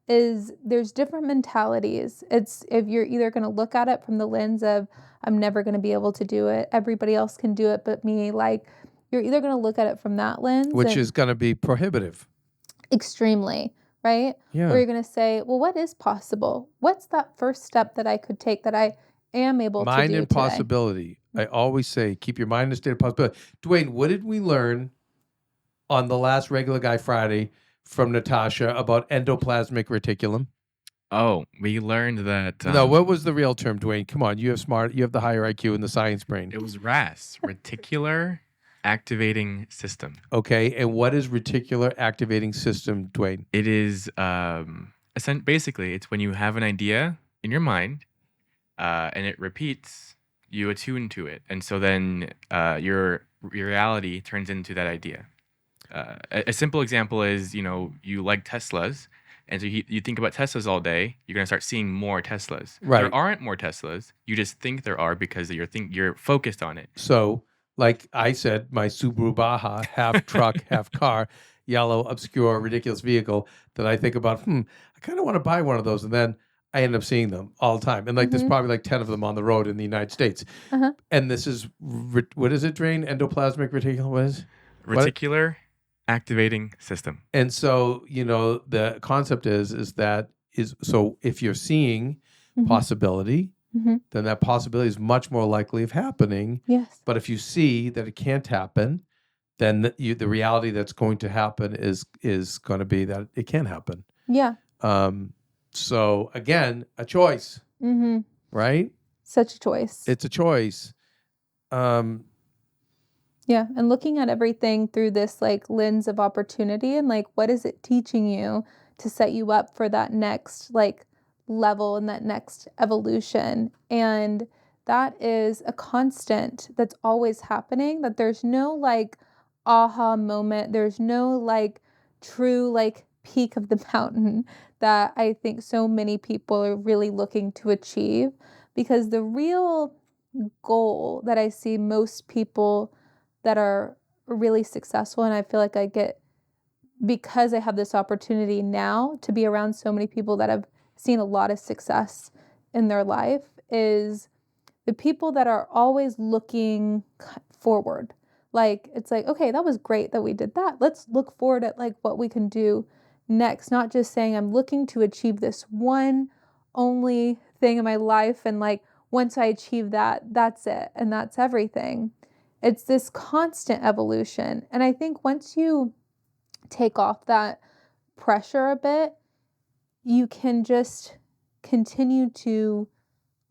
is there's different mentalities. It's if you're either going to look at it from the lens of I'm never going to be able to do it, everybody else can do it but me, like you're either going to look at it from that lens, which is going to be prohibitive. Extremely, right? Yeah. Or you're going to say, well, what is possible? What's that first step that I could take that I am able to do Mind and today? possibility. I always say, keep your mind in a state of possibility. Dwayne, what did we learn on the last Regular Guy Friday from Natasha about endoplasmic reticulum? Oh, we learned that. No, what was the real term, Dwayne? Come on, you have the higher IQ and the science brain. It was RAS, reticular activating system. Okay, and what is reticular activating system, Dwayne? It is basically it's when you have an idea in your mind, and it repeats, you attune to it, and so then your reality turns into that idea. A simple example is, you like Teslas, and so you think about Teslas all day, you're going to start seeing more Teslas. Right. There aren't more Teslas. You just think there are because you're focused on it. So, like I said, my Subaru Baja, half truck, half car, yellow, obscure, ridiculous vehicle that I think about, I kind of want to buy one of those. And then I end up seeing them all the time. And like there's probably like 10 of them on the road in the United States. And this is, what is it, Drain? Endoplasmic reticulum? What is? Reticular activating system. And so, the concept is so if you're seeing possibility, then that possibility is much more likely of happening. Yes. But if you see that it can't happen, then the reality that's going to happen is going to be that it can happen. Yeah. So again, a choice, right? Such a choice. It's a choice. Yeah, and looking at everything through this like lens of opportunity and like what is it teaching you to set you up for that next like level and that next evolution. And that is a constant that's always happening, that there's no like aha moment, there's no like true like peak of the mountain that I think so many people are really looking to achieve, because the real goal that I see most people that are really successful, and I feel like I get, because I have this opportunity now to be around so many people that have seen a lot of success in their life, is the people that are always looking forward. Like, it's like, okay, that was great that we did that. Let's look forward at like what we can do next. Not just saying I'm looking to achieve this one only thing in my life, and like once I achieve that, that's it and that's everything. It's this constant evolution. And I think once you take off that pressure a bit, you can just continue to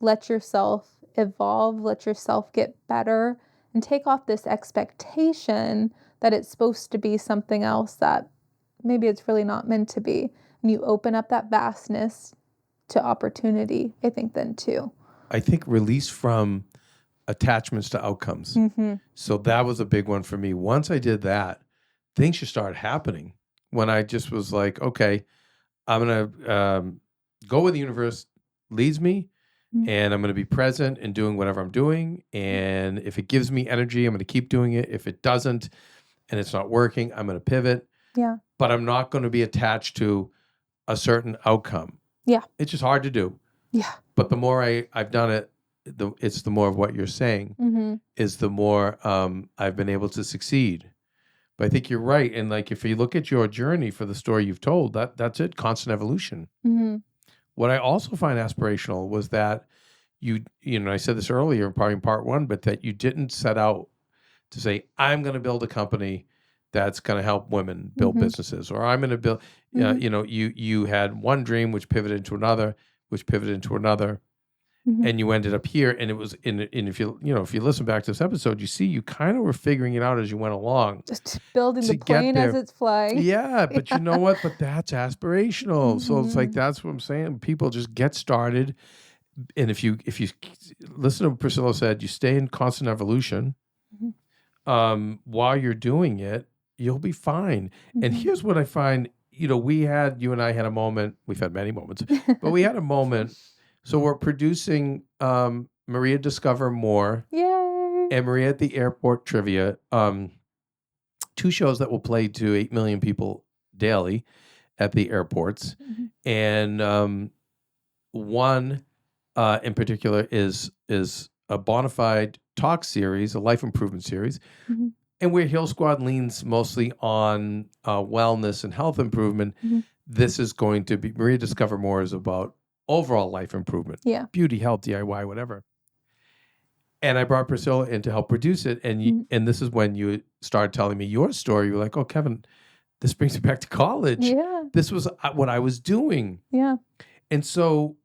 let yourself evolve, let yourself get better, and take off this expectation that it's supposed to be something else that maybe it's really not meant to be. And you open up that vastness to opportunity, I think, then too. I think release from attachments to outcomes. Mm-hmm. So that was a big one for me. Once I did that, things just started happening. When I just was like, okay, I'm going to go where the universe leads me, and I'm going to be present in doing whatever I'm doing. And if it gives me energy, I'm going to keep doing it. If it doesn't and it's not working, I'm going to pivot. Yeah. But I'm not going to be attached to a certain outcome. Yeah. It's just hard to do. Yeah. But the more I've done it, it's the more of what you're saying, Mm-hmm. is the more I've been able to succeed. But I think you're right. And like, if you look at your journey for the story you've told, that's it, constant evolution. Mm-hmm. What I also find aspirational was that you know, I said this earlier, probably in part one, but that you didn't set out to say, I'm going to build a company that's going to help women build businesses, or I'm going to build, you know, you had one dream, which pivoted into another, and you ended up here. And it was if you listen back to this episode, you see, you kind of were figuring it out as you went along. Just building to the plane get as there. it's flying. Yeah, but you know what? But that's aspirational. So it's like, that's what I'm saying. People just get started. And if you listen to what Priscilla said, you stay in constant evolution while you're doing it, you'll be fine. And here's what I find, you know, you and I had a moment, we've had many moments, but we had a moment. So we're producing Maria Discover More. Yay. And Maria at the Airport Trivia, 2 shows that will play to 8 million people daily at the airports. And one in particular is a bona fide talk series, a life improvement series, and where Heal Squad leans mostly on wellness and health improvement. This is going to be, Maria Discover More is about overall life improvement, beauty, health, DIY, whatever. And I brought Priscilla in to help produce it, and and this is when you started telling me your story. You were like, "Oh, Kevin, this brings me back to college. Yeah. This was what I was doing." Yeah. And so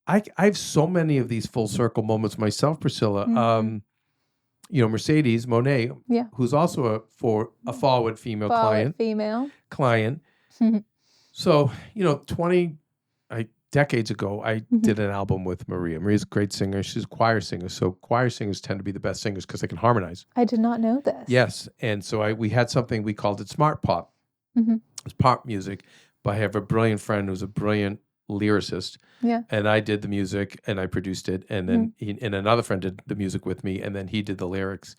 I have so many of these full circle moments myself, Priscilla. You know, Mercedes Monet, who's also a forward female client. So, you know, 20 decades ago, I did an album with Maria. Maria's a great singer. She's a choir singer. So choir singers tend to be the best singers because they can harmonize. I did not know this. Yes. And so we had something, we called it Smart Pop. It's pop music. But I have a brilliant friend who's a brilliant lyricist. Yeah. And I did the music and I produced it. And then and another friend did the music with me. And then he did the lyrics.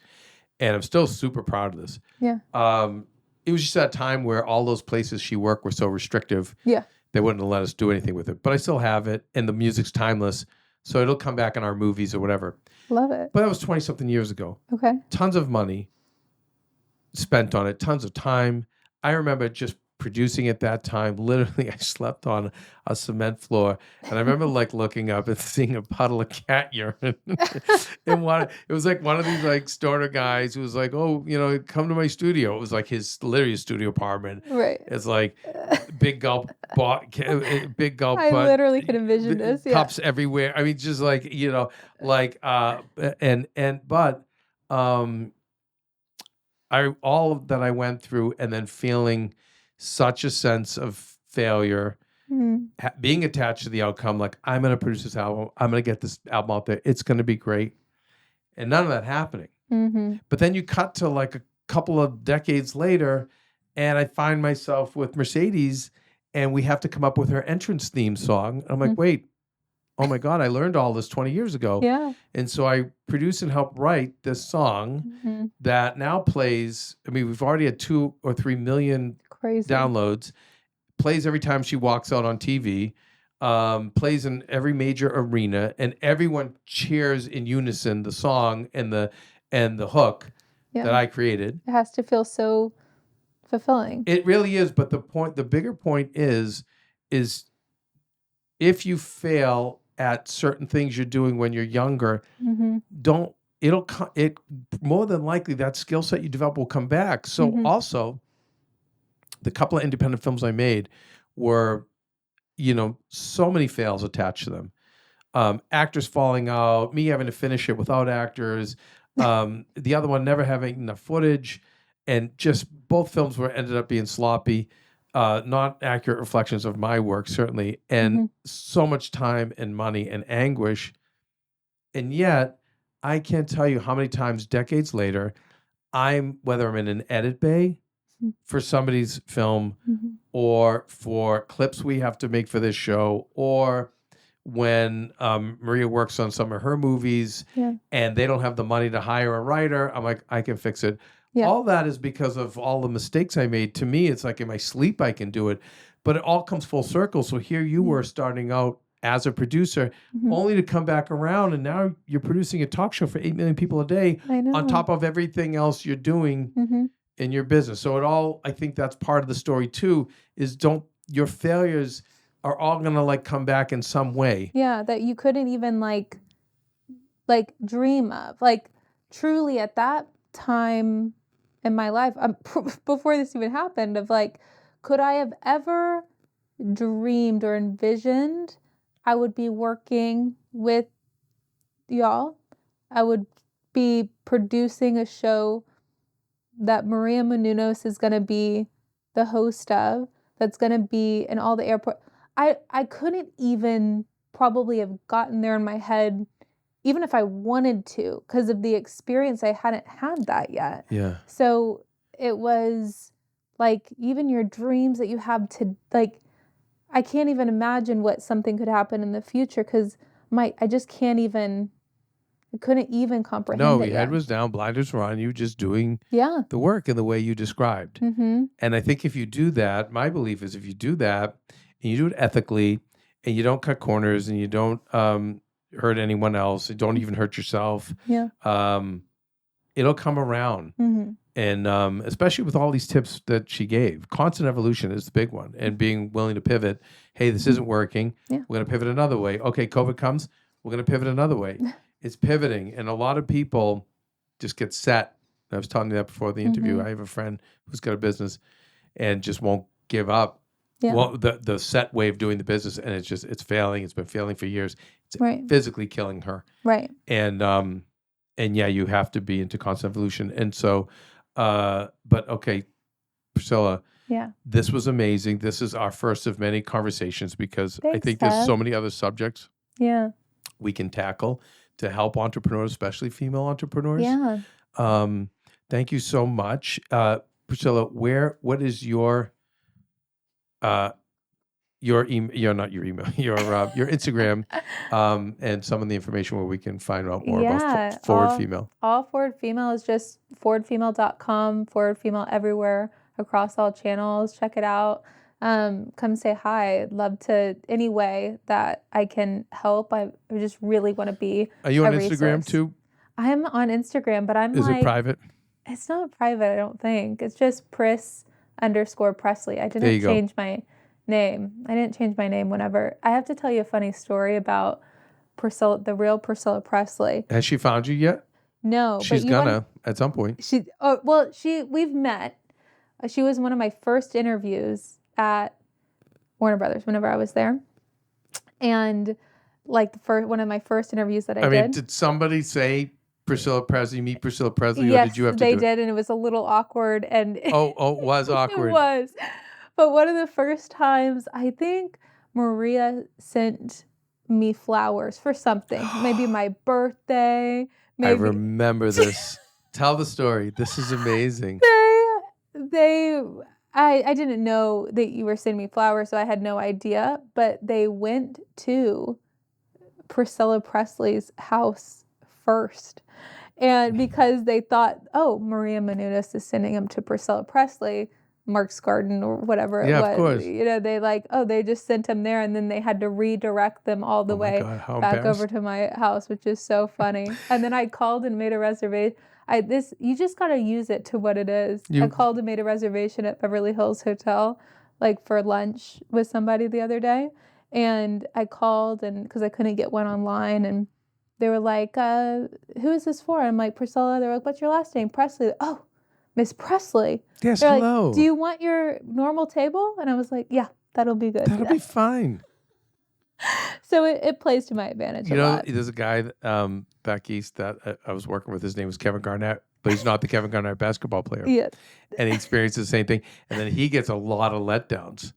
And I'm still super proud of this. Yeah. It was just that time where all those places she worked were so restrictive. Yeah. They wouldn't let us do anything with it. But I still have it. And the music's timeless. So it'll come back in our movies or whatever. Love it. But that was 20-something years ago. Okay. Tons of money spent on it. Tons of time. I remember just producing it that time. Literally, I slept on a cement floor. And I remember like looking up and seeing a puddle of cat urine. And it was like one of these like stoner guys who was like, "Oh, you know, come to my studio." It was like literally his studio apartment. Right. It's like big gulp, big gulp. I literally could envision this. Cups everywhere. I mean, just like, you know, like, but all that I went through, and then feeling such a sense of failure Mm. being attached to the outcome, like I'm going to produce this album, I'm going to get this album out there, it's going to be great, and none of that happening. Mm-hmm. But then you cut to like a couple of decades later, and I find myself with Mercedes, and we have to come up with her entrance theme song. I'm like, wait, oh my God, I learned all this 20 years ago. Yeah. And so I produced and helped write this song Mm-hmm. that now plays. I mean, we've already had 2 or 3 million Crazy. downloads, plays every time she walks out on TV, plays in every major arena, and everyone cheers in unison the song and the hook that I created. It has to feel so fulfilling. It really is. But the bigger point is if you fail at certain things you're doing when you're younger, Mm-hmm. it more than likely that skill set you develop will come back. So also, the couple of independent films I made were, so many fails attached to them. Actors falling out, me having to finish it without actors, the other one never having enough footage, and just both films ended up being sloppy, not accurate reflections of my work, certainly, and so much time and money and anguish. And yet, I can't tell you how many times decades later, whether I'm in an edit bay for somebody's film or for clips we have to make for this show, or when Maria works on some of her movies and they don't have the money to hire a writer, I'm like, I can fix it. Yeah. All that is because of all the mistakes I made. To me, it's like in my sleep I can do it, but it all comes full circle. So here you were starting out as a producer, only to come back around, and now you're producing a talk show for 8 million people a day on top of everything else you're doing in your business. So I think that's part of the story too, is your failures are all going to like come back in some way. Yeah, that you couldn't even like dream of. Like truly at that time in my life, before this even happened, of like, could I have ever dreamed or envisioned I would be working with y'all? I would be producing a show that Maria Menounos is going to be the host of, that's going to be in all the airport. I couldn't even probably have gotten there in my head, even if I wanted to, because of the experience. I hadn't had that yet. Yeah. So it was like, even your dreams that you have to, like, I can't even imagine what something could happen in the future, because I just can't even, I couldn't even comprehend it. No, your head was down, blinders were on, you just doing the work in the way you described. And I think if you do that, my belief is if you do that and you do it ethically and you don't cut corners and you don't hurt anyone else, you don't even hurt yourself, it'll come around. And especially with all these tips that she gave, constant evolution is the big one, and being willing to pivot. Hey, this isn't working. We're going to pivot another way. Okay, COVID comes. We're going to pivot another way. It's pivoting. And a lot of people just get set. I was telling you that before the interview. I have a friend who's got a business and just won't give up. Well, the set way of doing the business, and it's failing. It's been failing for years. It's physically killing her. Right. And yeah, you have to be into constant evolution. And so, but okay, Priscilla, this was amazing. This is our first of many conversations, because I think there's so many other subjects we can tackle to help entrepreneurs, especially female entrepreneurs. Thank you so much. Priscilla, what is your email, not your email, your Instagram, and some of the information where we can find out more about Forward Female. All Forward Female is just forwardfemale.com, Forward Female everywhere across all channels. Check it out. Come say hi. I'd love to, any way that I can help. I just really want to be. Are you on Instagram too? I am on Instagram, but Is it private? It's not private, I don't think. It's just Pris_Presley. I didn't change my name. I didn't change my name whenever. I have to tell you a funny story about Priscilla, the real Priscilla Presley. Has she found you yet? No. She's gonna at some point. We've met. She was one of my first interviews at Warner Brothers whenever I was there. And like one of my first interviews that I did. Did somebody say Priscilla Presley, meet Priscilla Presley, yes, or did you have to do it? They did, and it was a little awkward. And it was awkward. It was. But one of the first times, I think Maria sent me flowers for something. Maybe my birthday. I Maybe remember this. Tell the story. This is amazing. they I didn't know that you were sending me flowers, so I had no idea. But they went to Priscilla Presley's house first. And because they thought, oh, Maria Menounos is sending them to Priscilla Presley, Mark's Garden or whatever it Yeah, was. of course. They just sent them there, and then they had to redirect them all the Oh my way God, how back over embarrassing. to my house, which is so funny. And then I called and made a reservation. You just gotta use it to what it is. I called and made a reservation at Beverly Hills Hotel, like for lunch with somebody the other day. And I called because I couldn't get one online, and they were like, who is this for? I'm like, Priscilla. They're like, what's your last name? Presley. Oh, Miss Presley. Yes, They're hello. like, do you want your normal table? And I was like, yeah, that'll be good. That'll be fine. So it plays to my advantage a lot. There's a guy back east that I was working with. His name was Kevin Garnett, but he's not the Kevin Garnett basketball player. Yeah. And he experienced the same thing. And then he gets a lot of letdowns.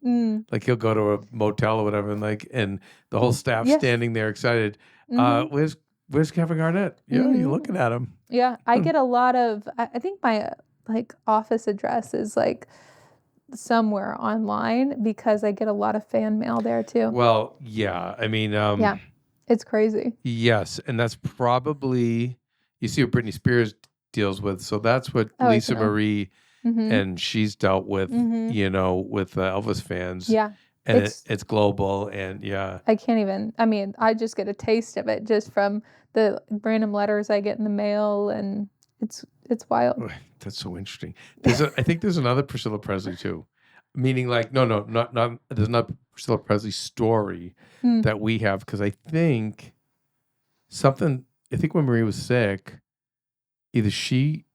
Like he'll go to a motel or whatever, and the whole staff standing there excited. Where's Kevin Garnett? Yeah, you're looking at him. Yeah, I get a lot of. I think my office address is like somewhere online because I get a lot of fan mail there too. Well, yeah. I mean, yeah, it's crazy. Yes, and that's probably you see what Britney Spears deals with. So that's what Lisa Marie and she's dealt with. With Elvis fans. Yeah. And it's global, and I can't even. I mean, I just get a taste of it just from the random letters I get in the mail, and it's wild. That's so interesting. I think there's another Priscilla Presley too, meaning like no, not there's not Priscilla Presley story that we have, because I think when Marie was sick, either she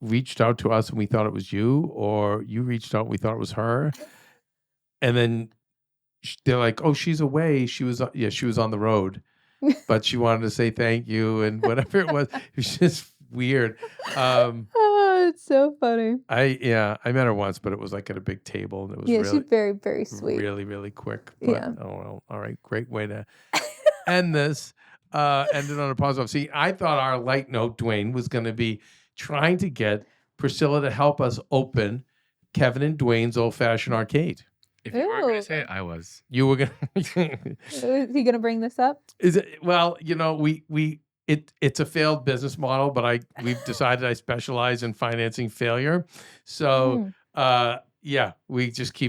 reached out to us and we thought it was you, or you reached out and we thought it was her. And then they're like, "Oh, she's away. She was on the road, but she wanted to say thank you and whatever it was." It was just weird. It's so funny. I met her once, but it was like at a big table, and it was really, she's very, very sweet. really, really quick. But, oh well, all right, great way to end this. Ended on a positive. See, I thought our light note, Dwayne, was going to be trying to get Priscilla to help us open Kevin and Dwayne's Old Fashioned Arcade. If you weren't going to say it, I was. You were going to... Is he going to bring this up? Is it? Well, it's a failed business model, but we've decided I specialize in financing failure. So, we're just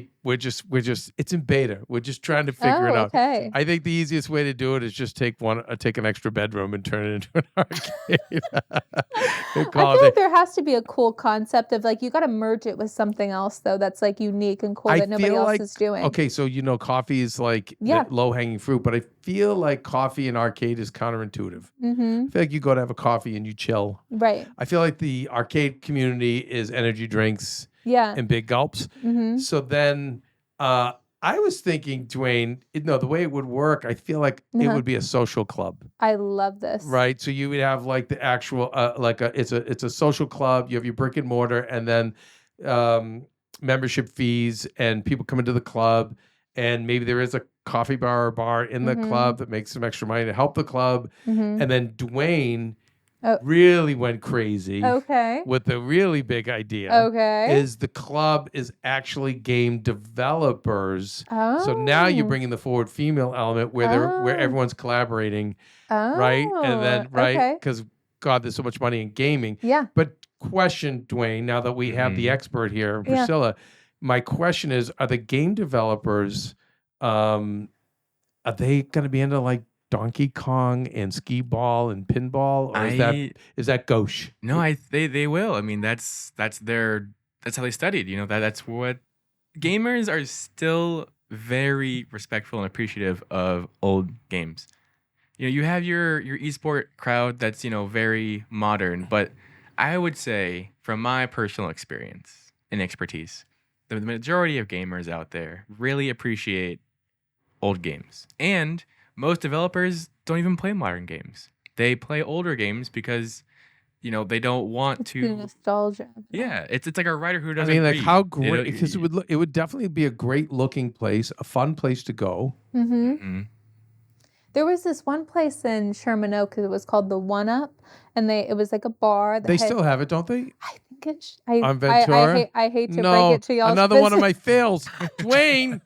it's in beta. We're just trying to figure it out. Okay. I think the easiest way to do it is just take an extra bedroom and turn it into an arcade. I feel like there has to be a cool concept of you got to merge it with something else though that's unique and cool that nobody else is doing. Okay, so coffee is low hanging fruit, but I feel like coffee and arcade is counterintuitive. I feel like you go to have a coffee and you chill. Right. I feel like the arcade community is energy drinks. And big gulps. So then I was thinking, Dwayne, the way it would work, I feel like it would be a social club. I love this. Right. So you would have the actual it's a social club. You have your brick and mortar, and then membership fees, and people come into the club, and maybe there is a coffee bar in the club that makes some extra money to help the club. And then Dwayne really went crazy with the really big idea. Is the club is actually game developers. So now you're bringing the forward female element where everyone's collaborating, right? And then because God, there's so much money in gaming. But question, Dwayne, now that we have the expert here, Priscilla, my question is: are the game developers are they going to be into Donkey Kong and skee ball and pinball, or is that gauche? No, they will. I mean, that's how they studied. That's what gamers are still very respectful and appreciative of old games. You have your esport crowd that's very modern, but I would say from my personal experience and expertise, the majority of gamers out there really appreciate old games. And most developers don't even play modern games. They play older games because they don't want It's the to. nostalgia. Yeah, it's like a writer who I doesn't mean, like read. how great, because it would definitely be a great looking place, a fun place to go. Mm-hmm. Mhm. There was this one place in Sherman Oaks. It was called the One Up, and it was like a bar. They still have it, don't they? I think it's. I On Ventura? I hate to break No, it to y'all. another one of my fails. Dwayne.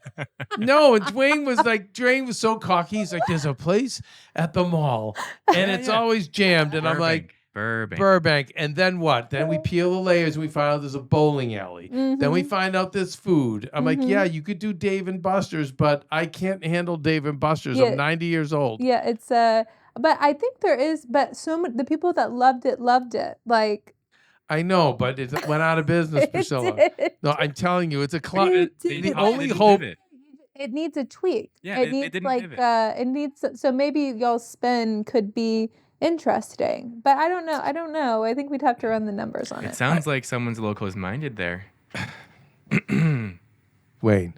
No, and Dwayne was so cocky. He's like, there's a place at the mall, and it's always jammed. And I'm like, Burbank. And then what? Then we peel the layers and we find out there's a bowling alley. Then we find out there's food. I'm like, yeah, you could do Dave and Buster's, but I can't handle Dave and Buster's. Yeah. I'm 90 years old. Yeah, it's but I think there is, but the people that loved it. Like, I know, but it went out of business, Priscilla. did. No, I'm telling you, it's a club. It The did. only hope. It needs a tweak. Yeah, it it needs didn't like pivot. it needs, so maybe y'all's spin could be interesting, but I don't know. I think we'd have to run the numbers on it. It sounds like someone's a little close-minded there. Wayne,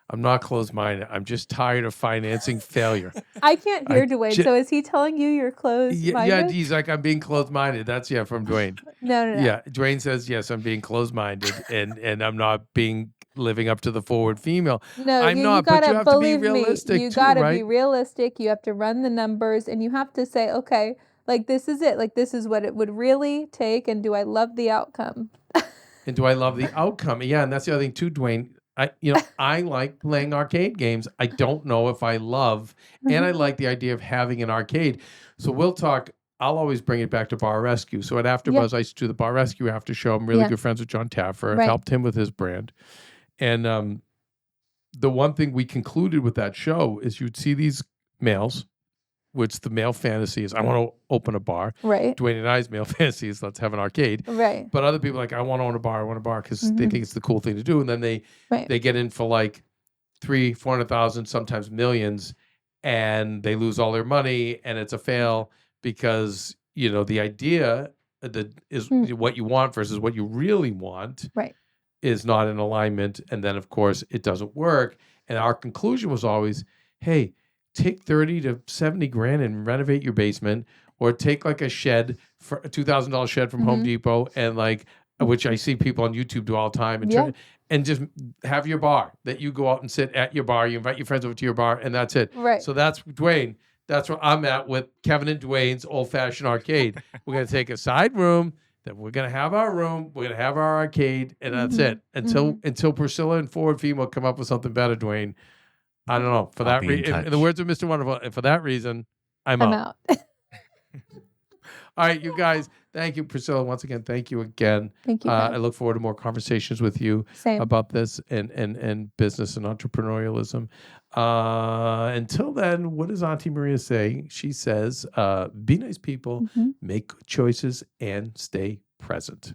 I'm not closed-minded. I'm just tired of financing failure. I can't hear Dwayne. So is he telling you you're closed-minded? Yeah, he's like, I'm being closed-minded. That's from Dwayne. No. Yeah, Dwayne says, yes, I'm being closed-minded and I'm not living up to the forward female. No, I'm you not, gotta but you have to be believe realistic me. You too, gotta right? be realistic. You have to run the numbers, and you have to say, okay, like this is it. Like this is what it would really take, and do I love the outcome? And do I love the outcome? Yeah, and that's the other thing too, Dwayne. I like playing arcade games. I don't know if I love, and I like the idea of having an arcade. So we'll talk. I'll always bring it back to Bar Rescue. So at AfterBuzz, I used to do the Bar Rescue after show. I'm really good friends with John Taffer. I've helped him with his brand. And the one thing we concluded with that show is you'd see these males, which the male fantasy is, I want to open a bar. Right. Dwayne and I's male fantasy is, let's have an arcade. Right. But other people are like, I want to own a bar, because they think it's the cool thing to do. And then they get in for like 300,000-400,000, sometimes millions, and they lose all their money, and it's a fail because the idea that is what you want versus what you really want is not in alignment, and then of course it doesn't work. And our conclusion was always, hey, take 30 to 70 grand and renovate your basement, or take like a $2,000 shed from Home Depot, and like, which I see people on YouTube do all the time, and just have your bar that you go out and sit at your bar. You invite your friends over to your bar, and that's it. Right. So that's Dwayne. That's where I'm at with Kevin and Dwayne's old-fashioned arcade. We're going to take a side room, then we're going to have our room, we're going to have our arcade, and that's it. Until Priscilla and Forward Female come up with something better, Dwayne. I don't know. For that reason, in the words of Mr. Wonderful, for that reason, I'm out. All right, you guys. Thank you, Priscilla. Once again, thank you again. Thank you. I look forward to more conversations with you about this and business and entrepreneurialism. Until then, what does Auntie Maria say? She says, be nice people, make good choices, and stay present.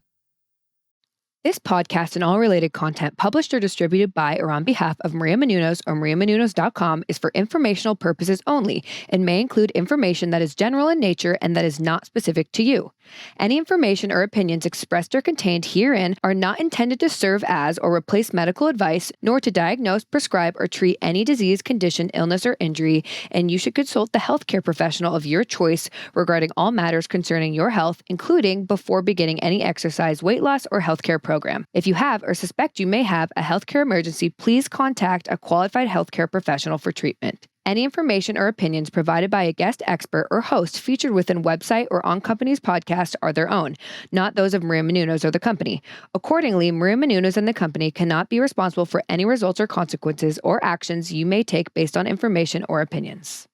This podcast and all related content published or distributed by or on behalf of Maria Menounos or mariamenounos.com is for informational purposes only and may include information that is general in nature and that is not specific to you. Any information or opinions expressed or contained herein are not intended to serve as or replace medical advice, nor to diagnose, prescribe, or treat any disease, condition, illness, or injury, and you should consult the healthcare professional of your choice regarding all matters concerning your health, including before beginning any exercise, weight loss, or healthcare program. If you have or suspect you may have a healthcare emergency, please contact a qualified healthcare professional for treatment. Any information or opinions provided by a guest expert or host featured within website or on company's podcast are their own, not those of Maria Menounos or the company. Accordingly, Maria Menounos and the company cannot be responsible for any results or consequences or actions you may take based on information or opinions.